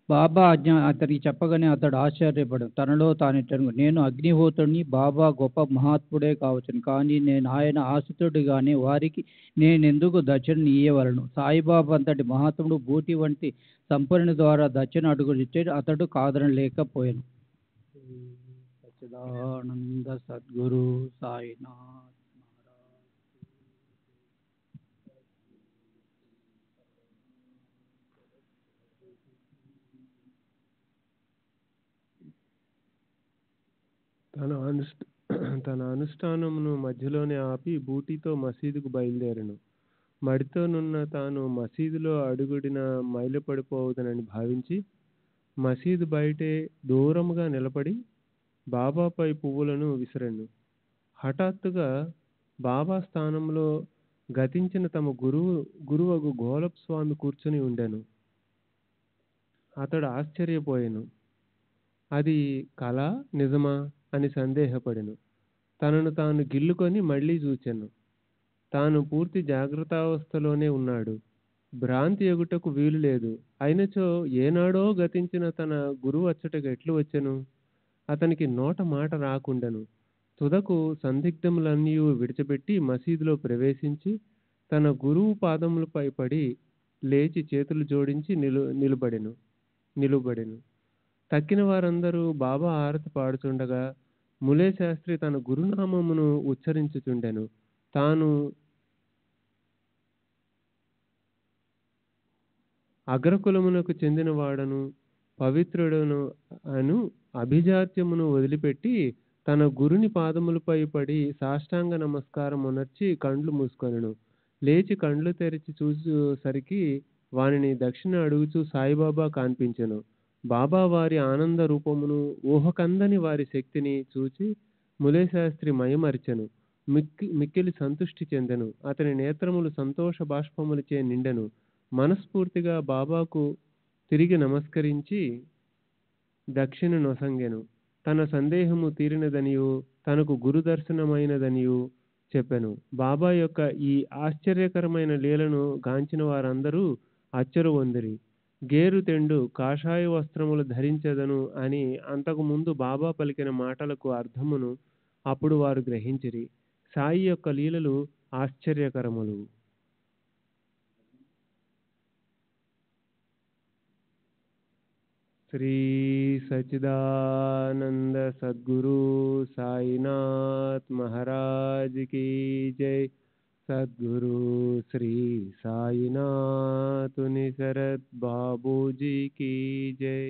బాబా ఆజ్ఞ అతనికి చెప్పగానే అతడు ఆశ్చర్యపడు తనలో తానిట్టను, నేను అగ్నిహోత్రుని, బాబా గొప్ప మహాత్ముడే కావచ్చును, కానీ నేను ఆయన ఆశ్రితుడిగానే వారికి నేనెందుకు దక్షిణ ఇయ్యవలను? సాయిబాబా అంతటి మహాత్ముడు బూటీ వంటి సంపన్నుని ద్వారా దక్షిణ అడుగులిచ్చే అతడు కాదనలేకపోయాను. సచ్చిదానంద సద్గురు సాయినాథ్. తన అనుష్ఠానమును మధ్యలోనే ఆపి బూటీతో మసీదుకు బయలుదేరెను. మడితోనున్న తాను మసీదులో అడుగుడిన మైలుపడిపోవుదనని భావించి మసీదు బయటే దూరముగా నిలబడి బాబాపై పువ్వులను విసిరెను. హఠాత్తుగా బాబా స్థానంలో గతించిన తమ గురువగు గోలప్ స్వామి కూర్చుని ఉండెను. అతడు ఆశ్చర్యపోయెను. అది కళ నిజమా అని సందేహపడెను. తనను తాను గిల్లుకొని మళ్ళీ చూచెను. తాను పూర్తి జాగ్రత్తావస్థలోనే ఉన్నాడు. భ్రాంతి ఎగుటకు వీలు లేదు. అయినచో ఏనాడో గతించిన తన గురువు అచ్చటకు ఎట్లు వచ్చెను? అతనికి నోట మాట రాకుండెను. తుదకు సందిగ్ధములన్నీ విడిచిపెట్టి మసీదులో ప్రవేశించి తన గురువు పాదములపై పడి లేచి చేతులు జోడించి నిలుబడెను. తక్కిన వారందరూ బాబా హారతి పాడుచుండగా ములే శాస్త్రి తన గురునామమును ఉచ్చరించుచుండెను. తాను అగ్రకులమునకు చెందినవాడను, పవిత్రుడను అను అభిజాత్యమును వదిలిపెట్టి తన గురుని పాదములపై పడి సాష్టాంగ నమస్కారం ఉనర్చి కండ్లు మూసుకొనెను. లేచి కండ్లు తెరిచి చూసేసరికి వానిని దక్షిణ అడుగుచూ సాయిబాబా కనిపించెను. బాబా వారి ఆనంద రూపమును, ఊహకందని వారి శక్తిని చూచి ములే శాస్త్రి మయమరిచెను. మిక్కిలి సంతుష్టి చెందెను. అతని నేత్రములు సంతోష బాష్పములచే నిండెను. మనస్ఫూర్తిగా బాబాకు తిరిగి నమస్కరించి దక్షిణ నొసంగెను. తన సందేహము తీరినదనియు తనకు గురు దర్శనమైనదనియు చెప్పెను. బాబా యొక్క ఈ ఆశ్చర్యకరమైన లీలను గాంచిన వారందరూ అచ్చరువొందిరి. గేరు తెండు కాషాయ వస్త్రములు ధరించెదను అని అంతకు ముందు బాబా పలికిన మాటలకు అర్థమును అప్పుడు వారు గ్రహించిరి. సాయి యొక్క లీలలు ఆశ్చర్యకరములు. శ్రీ సచ్చిదానంద సద్గురు సాయినాథ్ మహారాజ్ की जय. सद्गुरु श्री साईनाथ निसरत बाबूजी की जय.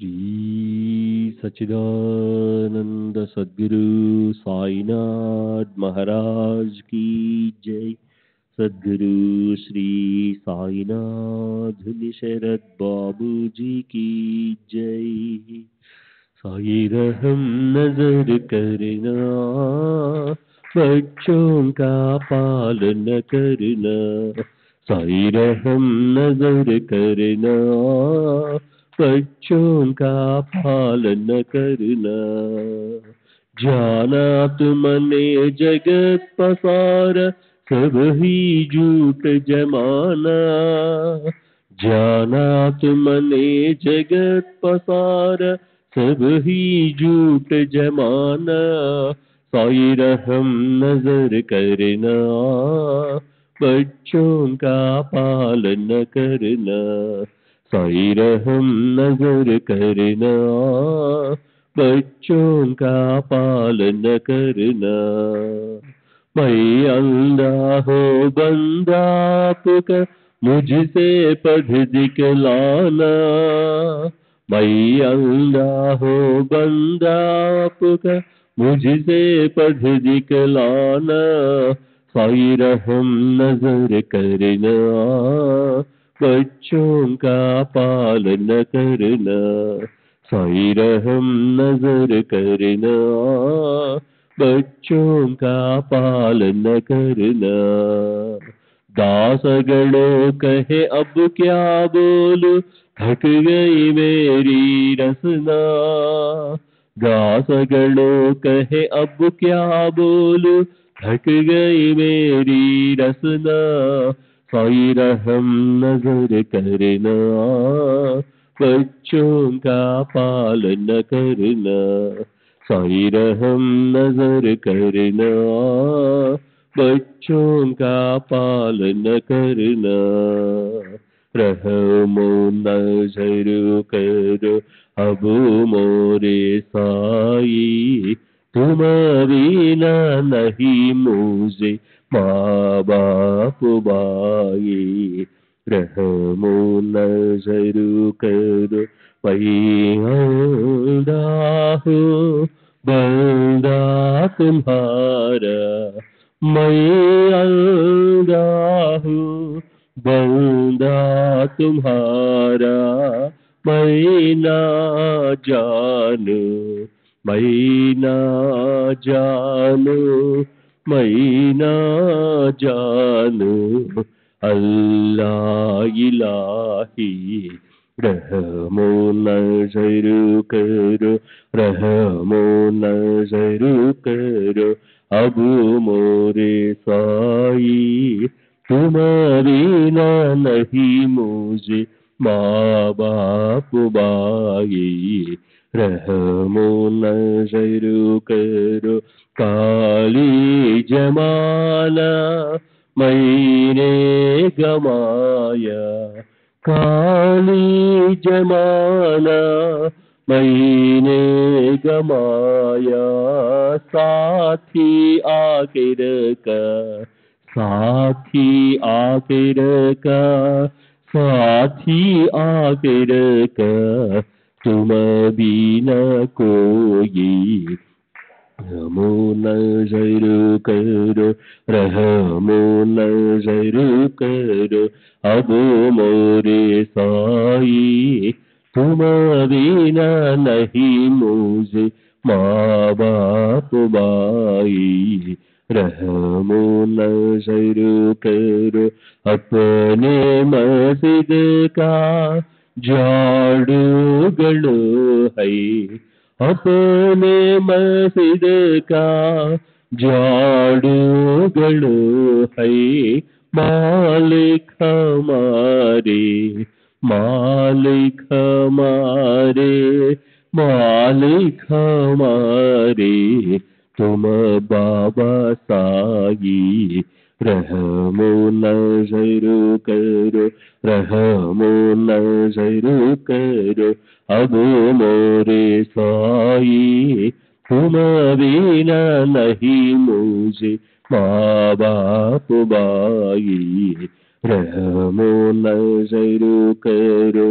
श्री सच्चिदानंद सद्गुरु साईनाथ महाराज की जय। सद्गुरु श्री साईनाथ शरद बाबू जी की जय। साई रहम नजर करना, बच्चों का पालन करना। साई रहम नजर करना, बच्चों का पालन करना। जाना तुमने जगत पसार, सब ही झूठ जमाना। जाना तुमने जगत पसार, सब ही झूठ जमाना। साई रहम नजर करना, बच्चों का पालन करना। साई रहम नजर करना, बच्चों का पालन करना। मैं अंधा हो बंदा आपका, मुझसे पद दिखलाना। मैं अंधा हो बंदा आपका, मुझसे पद दिखलाना। साई रहम नजर करना, बच्चों का पालन करना। साई रहम नजर करना, बच्चों का पालन करना। दासगणों कहे अब क्या बोलूं, थक गई मेरी रसना। दासगणों कहे अब क्या बोलूं, थक गई मेरी रसना। साई रहम नजर करना, बच्चों का पालन करना। साई रहम नजर करना, बच्चों का पालन करना। रहमो नजर करो अब मोरे साई, तुम बिना नहीं मुझे माँ बाप भाई। रहमो नजर करो मैं अंधा हूँ बंदा तुम्हारा। मैं अंधा हूँ बंदा तुम्हारा। मैं ना जानू, मैं ना जानू, मैं ना जानू अल्लाह इलाही। रहमो नजर करो, रहमो नजर करो अब मोरे साई। तुम बिना नहीं मुझे माँ बाप भाई। रहमो नजर करो काली जमाना मैंने गमाया। काली जमाना मैंने गमाया। साथी आखिर का, साथी आखिर का, साथी आखिर का तुम बिना कोई। रहमो नजर करो, रहमो नजर करो अब मोरे साई। तुम बिना नहीं मुझे माँ बाप भाई। रहमो नजर करो अपने मस्जिद का झाड़ू गलो है। अपने मस्जिद का झाड़ू गलो है। मालिक हमारे, मालिक हमारे, मालिक हमारे तुम बाबा साई। रहमो नजर करो, रहमो नजर करो अब मोरे साई। तुम बिना नहीं मुझे माँ बाप भाई। रहमो नजर करो।